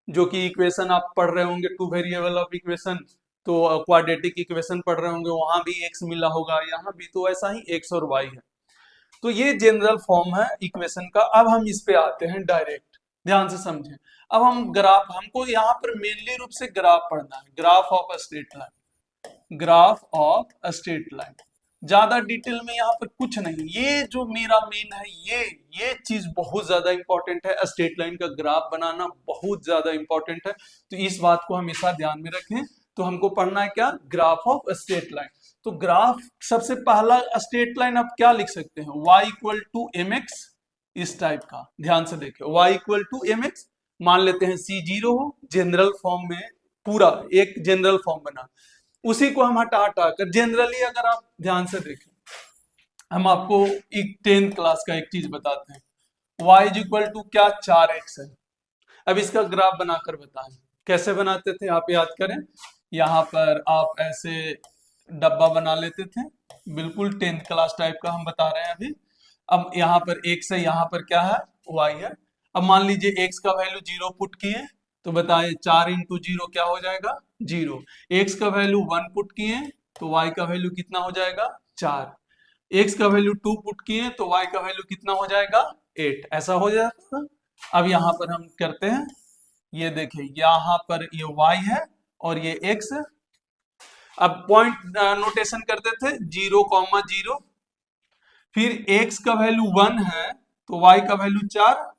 A: जो कि इक्वेशन आप पढ़ रहे होंगे टू वेरिएबल ऑफ इक्वेशन, तो क्वाड्रेटिक इक्वेशन पढ़ रहे होंगे वहां भी x मिला होगा, यहाँ भी तो ऐसा ही x और y है। तो ये जनरल फॉर्म है इक्वेशन का। अब हम इस पे आते हैं डायरेक्ट, ध्यान से समझें। अब हम ग्राफ, हमको यहाँ पर मेनली रूप से ग्राफ पढ़ना है, graph of a straight line, graph of a straight line. ज्यादा डिटेल में यहाँ पर कुछ नहीं, ये जो मेरा मेन है ये चीज बहुत ज्यादा इंपॉर्टेंट है, स्ट्रेट लाइन का ग्राफ बनाना बहुत ज्यादा इंपॉर्टेंट है, तो इस बात को हमेशा ध्यान में रखें। तो हमको पढ़ना है क्या, ग्राफ ऑफ स्ट्रेट लाइन। तो ग्राफ, सबसे पहला स्ट्रेट लाइन आप क्या लिख सकते हैं, y equal to M X, इस टाइप का, ध्यान से देखें, y equal to M X, मान लेते हैं c 0 हो, जनरल फॉर्म में, पूरा एक जनरल फॉर्म बना, उसी को हम हटा हटा कर जनरली, अगर आप ध्यान से देखें, हम आपको एक 10th क्लास का एक चीज बताते हैं, y इज इक्वल टू क्या, 4x है। अब इसका ग्राफ बनाकर बताएं, कैसे बनाते थे आप याद करें, यहाँ पर आप ऐसे डब्बा बना लेते थे, बिल्कुल 10th क्लास टाइप का हम बता रहे हैं अभी। अब यहाँ पर x है, यहाँ पर क्या है, y है। अब मान लीजिए x का वैल्यू 0 पुट किए, तो बताइए 4 इंटू 0 क्या हो जाएगा, 0। x का वैल्यू 1 पुट किए तो y का वैल्यू कितना हो जाएगा, 4। x का वैल्यू 2 पुट किए तो y का वैल्यू कितना हो जाएगा, 8। ऐसा हो जाता है। अब यहाँ पर हम करते हैं, ये देखिए यहाँ पर ये y है और ये x है। अब पॉइंट नोटेशन करते थे 0,0, फिर x का वैल्यू 1 है तो y का वैल्यू 4,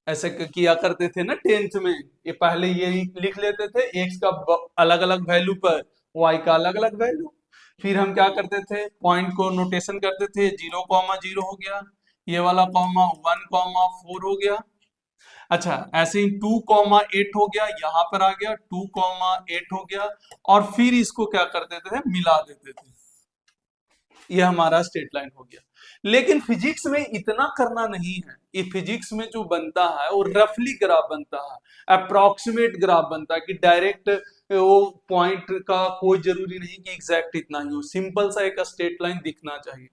A: ऐसे किया करते थे ना 10th में, ये पहले ये लिख लेते थे x का अलग अलग वैल्यू पर y का अलग अलग वैल्यू, फिर हम क्या करते थे, पॉइंट को नोटेशन करते थे, 0,0 हो गया, ये वाला कॉमा 1,4 हो गया। अच्छा, ऐसे ही 2,8 हो गया, यहाँ पर आ गया 2,8 हो गया, और फिर इसको क्या कर देते थे, मिला देते थे, ये हमारा स्ट्रेट लाइन हो गया। लेकिन फिजिक्स में इतना करना नहीं है, ये फिजिक्स में जो बनता है वो रफली ग्राफ बनता है, अप्रोक्सीमेट ग्राफ बनता है, कि डायरेक्ट वो पॉइंट का कोई जरूरी नहीं कि एग्जैक्ट इतना ही हो, सिंपल सा एक स्ट्रेट लाइन दिखना चाहिए।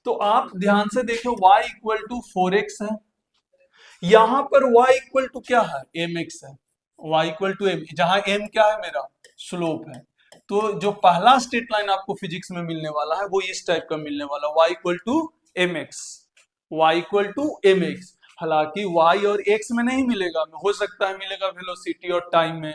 A: तो आप ध्यान से देखो, y इक्वल टू 4x है, यहां पर y इक्वल टू क्या है, mx है, y इक्वल टू m, जहां m क्या है, मेरा स्लोप है। तो जो पहला स्ट्रेट लाइन आपको फिजिक्स में मिलने वाला है वो इस टाइप का मिलने वाला, y equal to mx, y equal to mx। हालांकि y और x में नहीं मिलेगा, हो सकता है मिलेगा वेलोसिटी और टाइम में,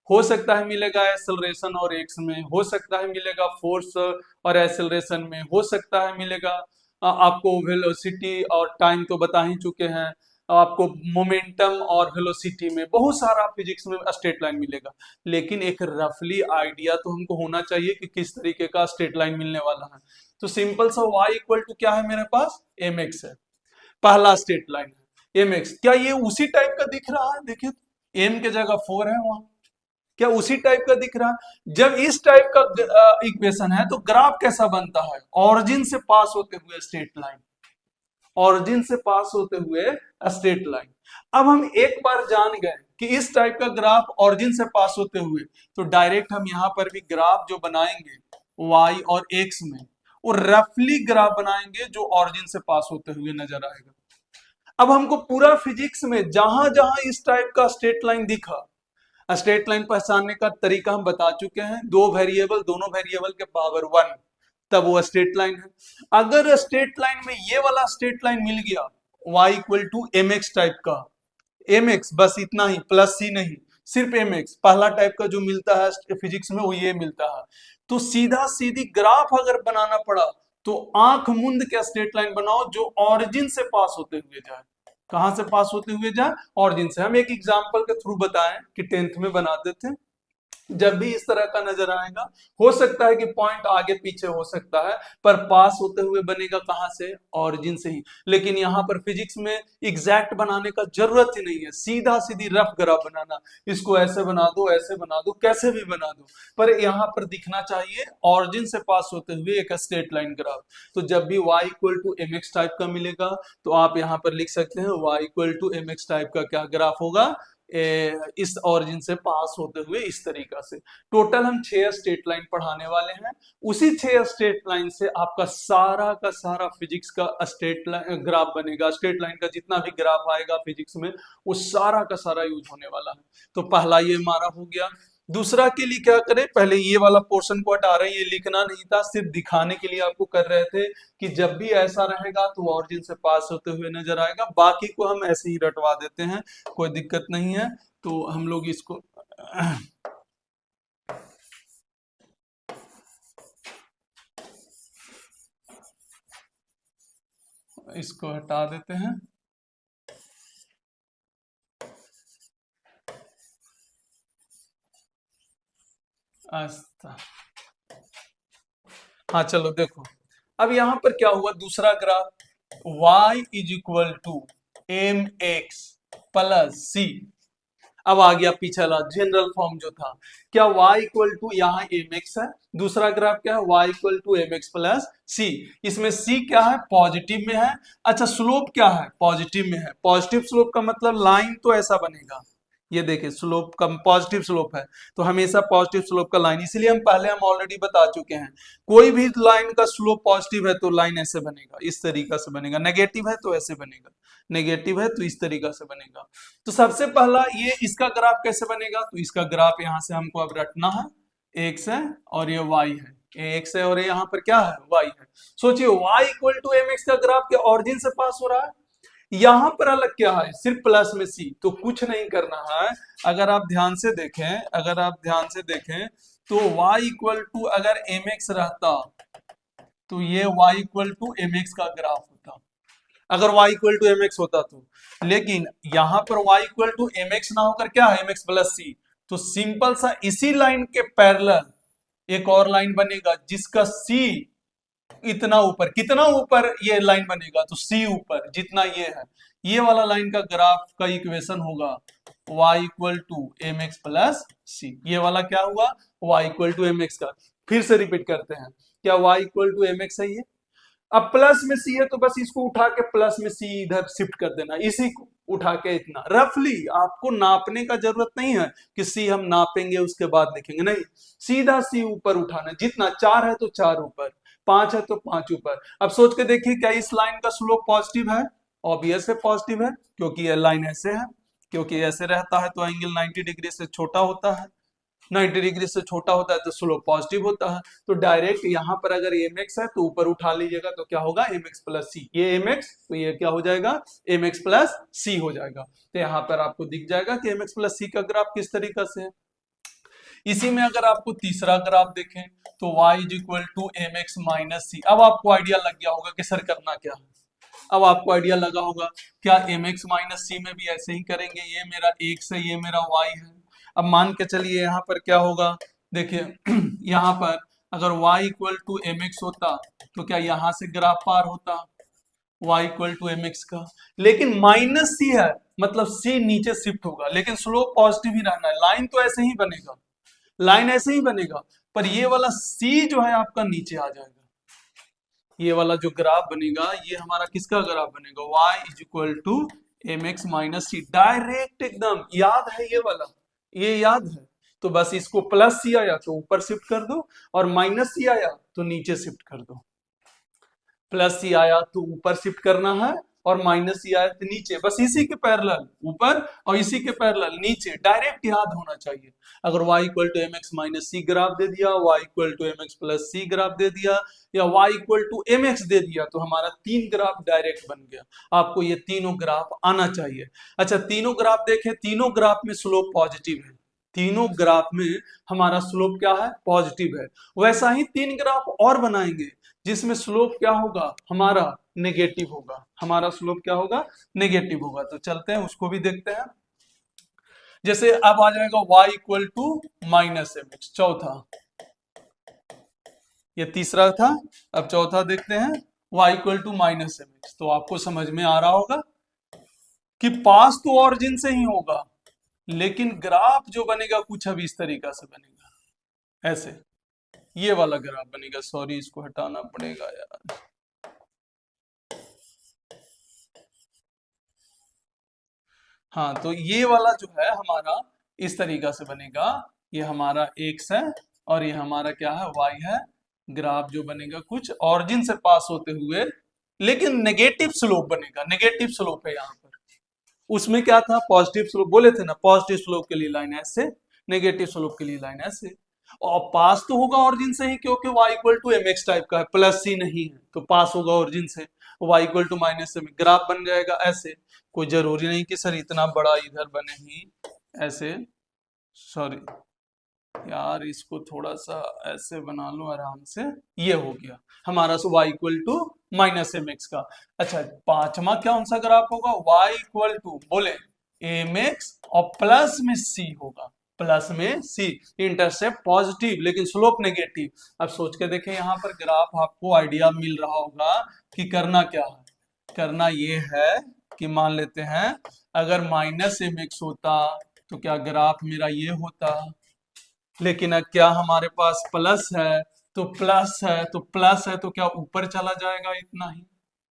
A: हो सकता है मिलेगा एक्सेलरेशन और x में, हो सकता है मिलेगा फोर्स और एक्सेलरेशन में, हो सकता है मिलेगा आपको वेलोसिटी और टाइम तो बता ही चुके हैं, आपको मोमेंटम और वेलोसिटी में, बहुत सारा फिजिक्स में स्ट्रेट लाइन मिलेगा। लेकिन एक रफली आइडिया तो हमको होना चाहिए कि किस तरीके का स्ट्रेट लाइन मिलने वाला है। तो सिंपल सा y इक्वल टू क्या है मेरे पास, mx है। पहला स्ट्रेट लाइन है एम एक्स, क्या ये उसी टाइप का दिख रहा है? देखिए एम के जगह 4 है वहां, क्या उसी टाइप का दिख रहा है? जब इस टाइप का इक्वेशन है तो ग्राफ कैसा बनता है? ऑरिजिन से पास होते हुए स्ट्रेट लाइन, ऑरिजिन से पास होते हुए स्ट्रेट लाइन। अब हम एक बार जान गए कि इस टाइप का ग्राफ ऑरिजिन से पास होते हुए, तो डायरेक्ट हम यहां पर भी ग्राफ जो बनाएंगे y और x में, वो रफली ग्राफ बनाएंगे जो ऑरिजिन से पास होते हुए नजर आएगा। अब हमको पूरा फिजिक्स में जहां जहां इस टाइप का स्ट्रेट लाइन दिखा, स्ट्रेट लाइन पहचानने का तरीका हम बता चुके हैं, दो वेरिएबल, दोनों वेरिएबल के पावर 1, तब वो स्ट्रेट लाइन है। अगर स्ट्रेट लाइन में ये वाला स्ट्रेट लाइन मिल गया y equal to M X type का, एम एक्स बस इतना ही, प्लस सी नहीं, सिर्फ एम एक्स, पहला टाइप का जो मिलता है फिजिक्स में वो ये मिलता है, तो सीधा सीधी ग्राफ अगर बनाना पड़ा तो आंख मूंद के स्ट्रेट लाइन बनाओ जो ऑरिजिन से पास होते हुए जाए। कहां से पास होते हुए जाए? ऑरिजिन से। हम एक एग्जांपल के थ्रू बताएं कि 10th में बनाते थे, जब भी इस तरह का नजर आएगा, हो सकता है कि पॉइंट आगे पीछे हो सकता है, पर पास होते हुए बनेगा कहां से? ऑरिजिन से ही। लेकिन यहाँ पर फिजिक्स में एग्जैक्ट बनाने का जरूरत ही नहीं है, सीधा सीधी रफ ग्राफ बनाना, इसको ऐसे बना दो, ऐसे बना दो, कैसे भी बना दो, पर यहाँ पर दिखना चाहिए ऑरिजिन से पास होते हुए एक स्ट्रेट लाइन ग्राफ। तो जब भी y equal to M X type का मिलेगा तो आप यहाँ पर लिख सकते हैं y equal to M X type का क्या ग्राफ होगा? इस ऑरिजिन से पास होते हुए इस तरीका से। टोटल हम 6 स्ट्रेट लाइन पढ़ाने वाले हैं, उसी 6 स्ट्रेट लाइन से आपका सारा का सारा फिजिक्स का स्ट्रेट लाइन ग्राफ बनेगा। स्ट्रेट लाइन का जितना भी ग्राफ आएगा फिजिक्स में वो सारा का सारा यूज होने वाला है। तो पहला ये हमारा हो गया। दूसरा के लिए क्या करें, पहले ये वाला पोर्शन को हटा रहे हैं, ये लिखना नहीं था, सिर्फ दिखाने के लिए आपको कर रहे थे कि जब भी ऐसा रहेगा तो ऑरिजिन से पास होते हुए नजर आएगा। बाकी को हम ऐसे ही रटवा देते हैं, कोई दिक्कत नहीं है। तो हम लोग इसको हटा देते हैं। हाँ चलो देखो, अब यहां पर क्या हुआ, दूसरा graph y is equal to M X plus C. अब आ गया पिछला जनरल फॉर्म जो था, क्या y इक्वल टू यहाँ एम एक्स है, दूसरा ग्राफ क्या है y equal to M X plus C. इसमें c क्या है? पॉजिटिव में है। अच्छा स्लोप क्या है? पॉजिटिव में है। पॉजिटिव स्लोप का मतलब लाइन तो ऐसा बनेगा, ये देखिए स्लोप का पॉजिटिव स्लोप है तो हमेशा पॉजिटिव स्लोप का लाइन, इसलिए हम ऑलरेडी बता चुके हैं, कोई भी लाइन का स्लोप पॉजिटिव है तो लाइन ऐसे बनेगा, इस तरीका से बनेगा, नेगेटिव है तो ऐसे बनेगा, नेगेटिव है तो इस तरीका से बनेगा। तो सबसे पहला ये इसका ग्राफ कैसे बनेगा, तो इसका ग्राफ यहां से हमको अब रटना है, एक्स है और ये वाई है, एक्स है और यहाँ पर क्या है? वाई है। सोचिए y equal to M X का ग्राफ के ऑरिजिन से पास हो रहा है, यहां पर अलग क्या है? सिर्फ प्लस में सी, तो कुछ नहीं करना है। अगर आप ध्यान से देखें तो y इक्वल टू अगर एम एक्स रहता तो ये y equal to M X का ग्राफ होता, अगर y equal to M X होता तो। लेकिन यहां पर y equal to M X ना होकर क्या है? M X plus C. तो सिंपल सा इसी लाइन के पैरेलल एक और लाइन बनेगा जिसका c इतना ऊपर, कितना ऊपर ये लाइन बनेगा? तो c ऊपर जितना ये है, ये वाला लाइन का ग्राफ का इक्वेशन होगा y equal to M X plus C. ये वाला क्या हुआ? y equal to M X का। फिर से रिपीट करते हैं, क्या y equal to M X है ये? अब प्लस में c है तो बस इसको उठा के प्लस में c इधर शिफ्ट कर देना, इसी को उठा के इतना रफली, आपको नापने का जरूरत नहीं है कि c हम नापेंगे उसके बाद लिखेंगे, नहीं, सीधा c ऊपर उठाना, जितना 4 है तो 4 ऊपर, 5 है तो 5 ऊपर। अब सोच के देखिए क्या इस लाइन का स्लोप पॉजिटिव है? ऑब्वियस है पॉजिटिव है, क्योंकि यह लाइन ऐसे है, क्योंकि ऐसे रहता है तो एंगल 90 डिग्री से छोटा होता है, 90 डिग्री से छोटा होता है तो स्लोप पॉजिटिव होता है। तो डायरेक्ट यहां पर अगर एम एक्स है तो ऊपर उठा लीजिएगा तो क्या होगा? M X plus C. ये एम एक्स तो ये क्या हो जाएगा? एम एक्स प्लस सी हो जाएगा। तो यहाँ पर आपको दिख जाएगा कि एम एक्स प्लस सी का ग्राफ किस तरीका से है। इसी में अगर आपको तीसरा ग्राफ देखें तो y is equal to M X minus C. अब आपको आइडिया लग गया होगा कि सर करना क्या है, अब आपको आइडिया लगा होगा क्या एम एक्स माइनस सी में भी ऐसे ही करेंगे, ये मेरा x है, ये मेरा y है। अब मान के चलिए यहाँ पर क्या होगा, देखिए यहाँ पर अगर y equal to M X होता तो क्या यहाँ से ग्राफ पार होता? y equal to M X का, लेकिन माइनस सी है मतलब सी नीचे शिफ्ट होगा, लेकिन स्लोप पॉजिटिव ही रहना है। लाइन तो ऐसे ही बनेगा, लाइन ऐसे ही बनेगा, पर ये वाला सी जो है आपका नीचे आ जाएगा। ये वाला जो ग्राफ बनेगा ये हमारा किसका ग्राफ बनेगा, y is equal to M X minus C, direct एकदम याद है ये वाला, ये याद है। तो बस इसको प्लस सी आया तो ऊपर शिफ्ट कर दो, और माइनस सी आया तो नीचे शिफ्ट कर दो। प्लस सी आया तो ऊपर शिफ्ट करना है, और माइनस सी आया तो नीचे, बस इसी के पैरेलल ऊपर और इसी के पैरेलल नीचे, डायरेक्ट याद होना चाहिए। अगर y equal to M X minus C graph दे दिया, y equal to M X plus C graph दे दिया, या y equal to M X दे दिया, तो हमारा तीन ग्राफ डायरेक्ट बन गया। आपको ये तीनों ग्राफ आना चाहिए। अच्छा, तीनों ग्राफ देखें, तीनों ग्राफ में स्लोप पॉजिटिव है, तीनों ग्राफ में हमारा स्लोप क्या है, पॉजिटिव है। वैसा ही तीन ग्राफ और बनाएंगे जिसमें स्लोप क्या होगा, हमारा नेगेटिव होगा, हमारा स्लोप क्या होगा, नेगेटिव होगा। तो चलते हैं उसको भी देखते हैं। जैसे अब आ जाएगा y equal to minus M X, चौथा, ये तीसरा था, अब चौथा देखते हैं, y equal to minus M X. तो आपको समझ में आ रहा होगा कि पास तो ऑरिजिन से ही होगा, लेकिन ग्राफ जो बनेगा कुछ अब इस तरीका से बनेगा, ऐसे ये वाला ग्राफ बनेगा। सॉरी, इसको हटाना पड़ेगा यार। हाँ, तो ये वाला जो है हमारा इस तरीका से बनेगा, ये हमारा x है और ये हमारा क्या है, y है। ग्राफ जो बनेगा कुछ ऑरिजिन से पास होते हुए, लेकिन नेगेटिव स्लोप बनेगा, नेगेटिव स्लोप है यहाँ पर। उसमें क्या था, पॉजिटिव स्लोप बोले थे ना, पॉजिटिव स्लोप के लिए लाइन ऐसे, नेगेटिव स्लोप के लिए लाइन ऐसे। और पास तो होगा ऑरिजिन से ही, क्योंकि y equal to M X type का है, प्लस सी नहीं है, तो पास होगा ऑरिजिन से। y इक्वल टू माइनस से ग्राफ बन जाएगा ऐसे। कोई जरूरी नहीं कि सर इतना बड़ा इधर बने ही, ऐसे, सॉरी यार, इसको थोड़ा सा ऐसे बना लो आराम से, ये हो गया हमारा y equal to minus M X का। अच्छा, पांचवा कौन सा ग्राफ होगा, y इक्वल टू बोले एम एक्स और प्लस में c होगा, प्लस में c, इंटरसेप्ट पॉजिटिव लेकिन स्लोप नेगेटिव। अब सोच के देखें, यहाँ पर ग्राफ आपको आइडिया मिल रहा होगा कि करना क्या है। करना ये है कि मान लेते हैं अगर माइनस एम एक्स होता तो क्या ग्राफ मेरा ये होता, लेकिन अब क्या हमारे पास प्लस है, तो प्लस है तो प्लस है तो क्या ऊपर चला जाएगा इतना ही,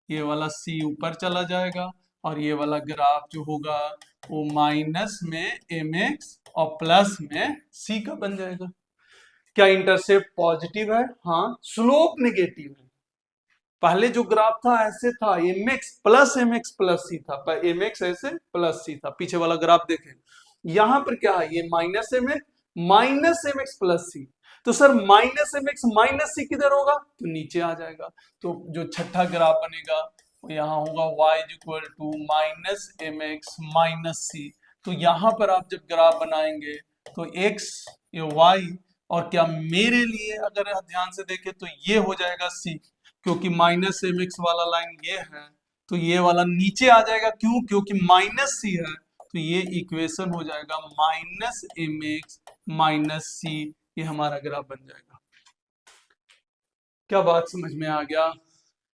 A: ये वाला c ऊपर चला जाएगा, और ये वाला ग्राफ जो होगा वो माइनस में एम एक्स और प्लस में c का बन जाएगा। क्या इंटरसेप्ट पॉजिटिव है, हाँ, स्लोप नेगेटिव है। पहले जो ग्राफ था ऐसे था, एम एक्स प्लस सी था, पर एम एक्स ऐसे प्लस सी था। पीछे वाला ग्राफ देखें, यहां पर क्या है, ये minus M X plus C. तो sir minus M X minus C किधर होगा, तो नीचे आ जाएगा। तो जो छठा ग्राफ बनेगा वो यहाँ होगा y equal to minus M X minus C. तो यहाँ पर आप जब ग्राफ बनाएंगे तो x, ये y, और क्या मेरे लिए अगर ध्यान से देखें तो ये हो जाएगा c, क्योंकि माइनस एम एक्स वाला लाइन ये है, तो ये वाला नीचे आ जाएगा। क्यों, क्योंकि माइनस सी है, तो ये इक्वेशन हो जाएगा माइनस एम एक्स माइनस सी, ये हमारा ग्राफ बन जाएगा। क्या बात समझ में आ गया,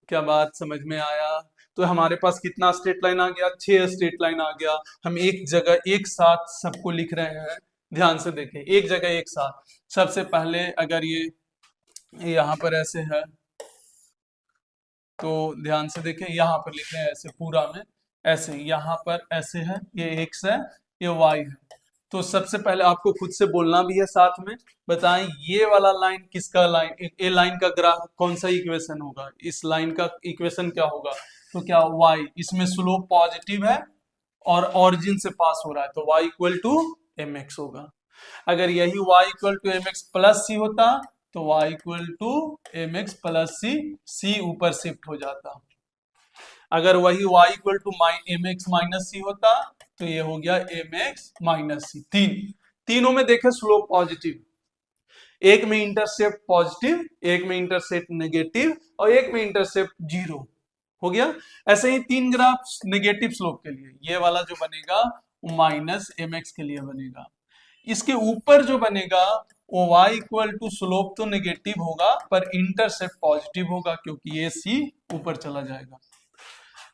A: क्या बात समझ में आया। तो हमारे पास कितना स्ट्रेट लाइन आ गया, 6 स्ट्रेट लाइन आ गया। हम एक जगह एक साथ सबको लिख रहे हैं, ध्यान से देखें, एक जगह एक साथ। सबसे पहले अगर ये यहाँ पर ऐसे है तो ध्यान से देखें, यहाँ पर लिख रहे हैं ऐसे पूरा में, ऐसे यहाँ पर ऐसे है, ये x है, ये y है। तो सबसे पहले आपको खुद से बोलना भी है साथ में, बताएं ये वाला लाइन किसका लाइन, ए लाइन का ग्राफ कौन सा इक्वेशन होगा, इस लाइन का इक्वेशन क्या होगा, तो क्या y, इसमें स्लोप पॉजिटिव है और ऑरिजिन से पास हो रहा है, तो y equal to M X होगा। अगर यही y equal to M X plus C होता तो y equal to M X plus C, C ऊपर शिफ्ट हो जाता। अगर वही y equal to M X minus C होता तो ये हो गया एम एक्स माइनस सी। तीनों में देखें स्लोप पॉजिटिव, एक में इंटरसेप्ट पॉजिटिव, एक में इंटरसेप्ट नेगेटिव, और एक में इंटरसेप्ट जीरो हो गया। ऐसे ही तीन ग्राफ नेगेटिव स्लोप के लिए, ये वाला जो बनेगा वो माइनस एम एक्स के लिए बनेगा। इसके ऊपर जो बनेगा वो y इक्वल टू स्लोप तो नेगेटिव होगा पर इंटरसेप्ट पॉजिटिव होगा, क्योंकि ये c ऊपर चला जाएगा।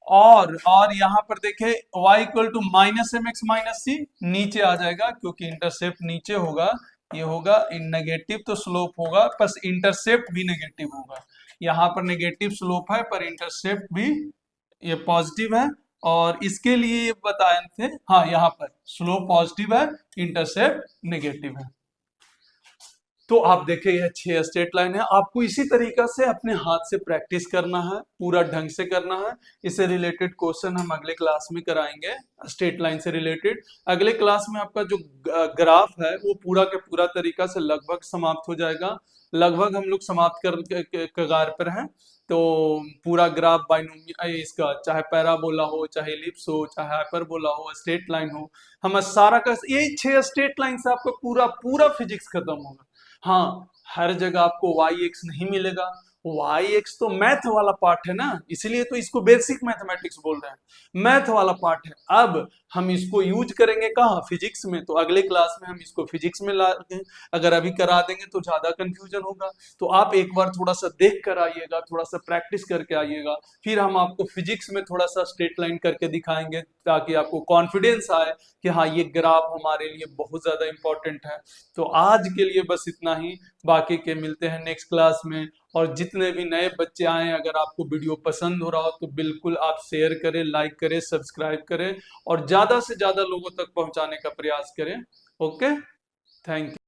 A: और यहाँ पर देखें y equal to minus M X minus C, नीचे आ जाएगा क्योंकि इंटरसेप्ट नीचे होगा, ये होगा इन नेगेटिव, तो स्लोप होगा बस इंटरसेप्ट भी नेगेटिव होगा। यहाँ पर नेगेटिव स्लोप है पर इंटरसेप्ट भी ये पॉजिटिव है, और इसके लिए ये बताए थे, हाँ यहाँ पर स्लोप पॉजिटिव है, इंटरसेप्ट नेगेटिव है। तो आप देखें यह 6 स्ट्रेट लाइन है, आपको इसी तरीका से अपने हाथ से प्रैक्टिस करना है, पूरा ढंग से करना है। इससे रिलेटेड क्वेश्चन हम अगले क्लास में कराएंगे, स्ट्रेट लाइन से रिलेटेड। अगले क्लास में आपका जो ग्राफ है वो पूरा के पूरा तरीका से लगभग समाप्त हो जाएगा, लगभग हम लोग समाप्त कर कगार पर हैं। तो पूरा ग्राफ बाइनोमियल इसका, चाहे पैराबोला हो, चाहे एलिप्स हो, चाहे हाइपरबोला हो, स्ट्रेट लाइन हो, हम सारा का यही 6 स्ट्रेट लाइन से आपका पूरा पूरा फिजिक्स खत्म होगा। हाँ, हर जगह आपको वाई एक्स नहीं मिलेगा, वाई एक्स तो मैथ वाला पार्ट है ना, इसलिए तो इसको बेसिक मैथमेटिक्स बोल रहे हैं, मैथ वाला पार्ट है। अब हम इसको यूज करेंगे कहाँ, फिजिक्स में, तो अगले क्लास में हम इसको फिजिक्स में ला दें। अगर अभी करा देंगे तो ज्यादा कंफ्यूजन होगा, तो आप एक बार थोड़ा सा देख कर आइएगा, थोड़ा सा प्रैक्टिस करके आइएगा, फिर हम आपको फिजिक्स में थोड़ा सा स्ट्रेट लाइन करके दिखाएंगे, ताकि आपको कॉन्फिडेंस आए कि हाँ ये ग्राफ हमारे लिए बहुत ज्यादा इंपॉर्टेंट है। तो आज के लिए बस इतना ही, बाकी के मिलते हैं नेक्स्ट क्लास में। और जितने भी नए बच्चे आए, अगर आपको वीडियो पसंद हो रहा हो तो बिल्कुल आप शेयर करें, लाइक करें, सब्सक्राइब करें और ज्यादा से ज्यादा लोगों तक पहुंचाने का प्रयास करें। Okay, thank you.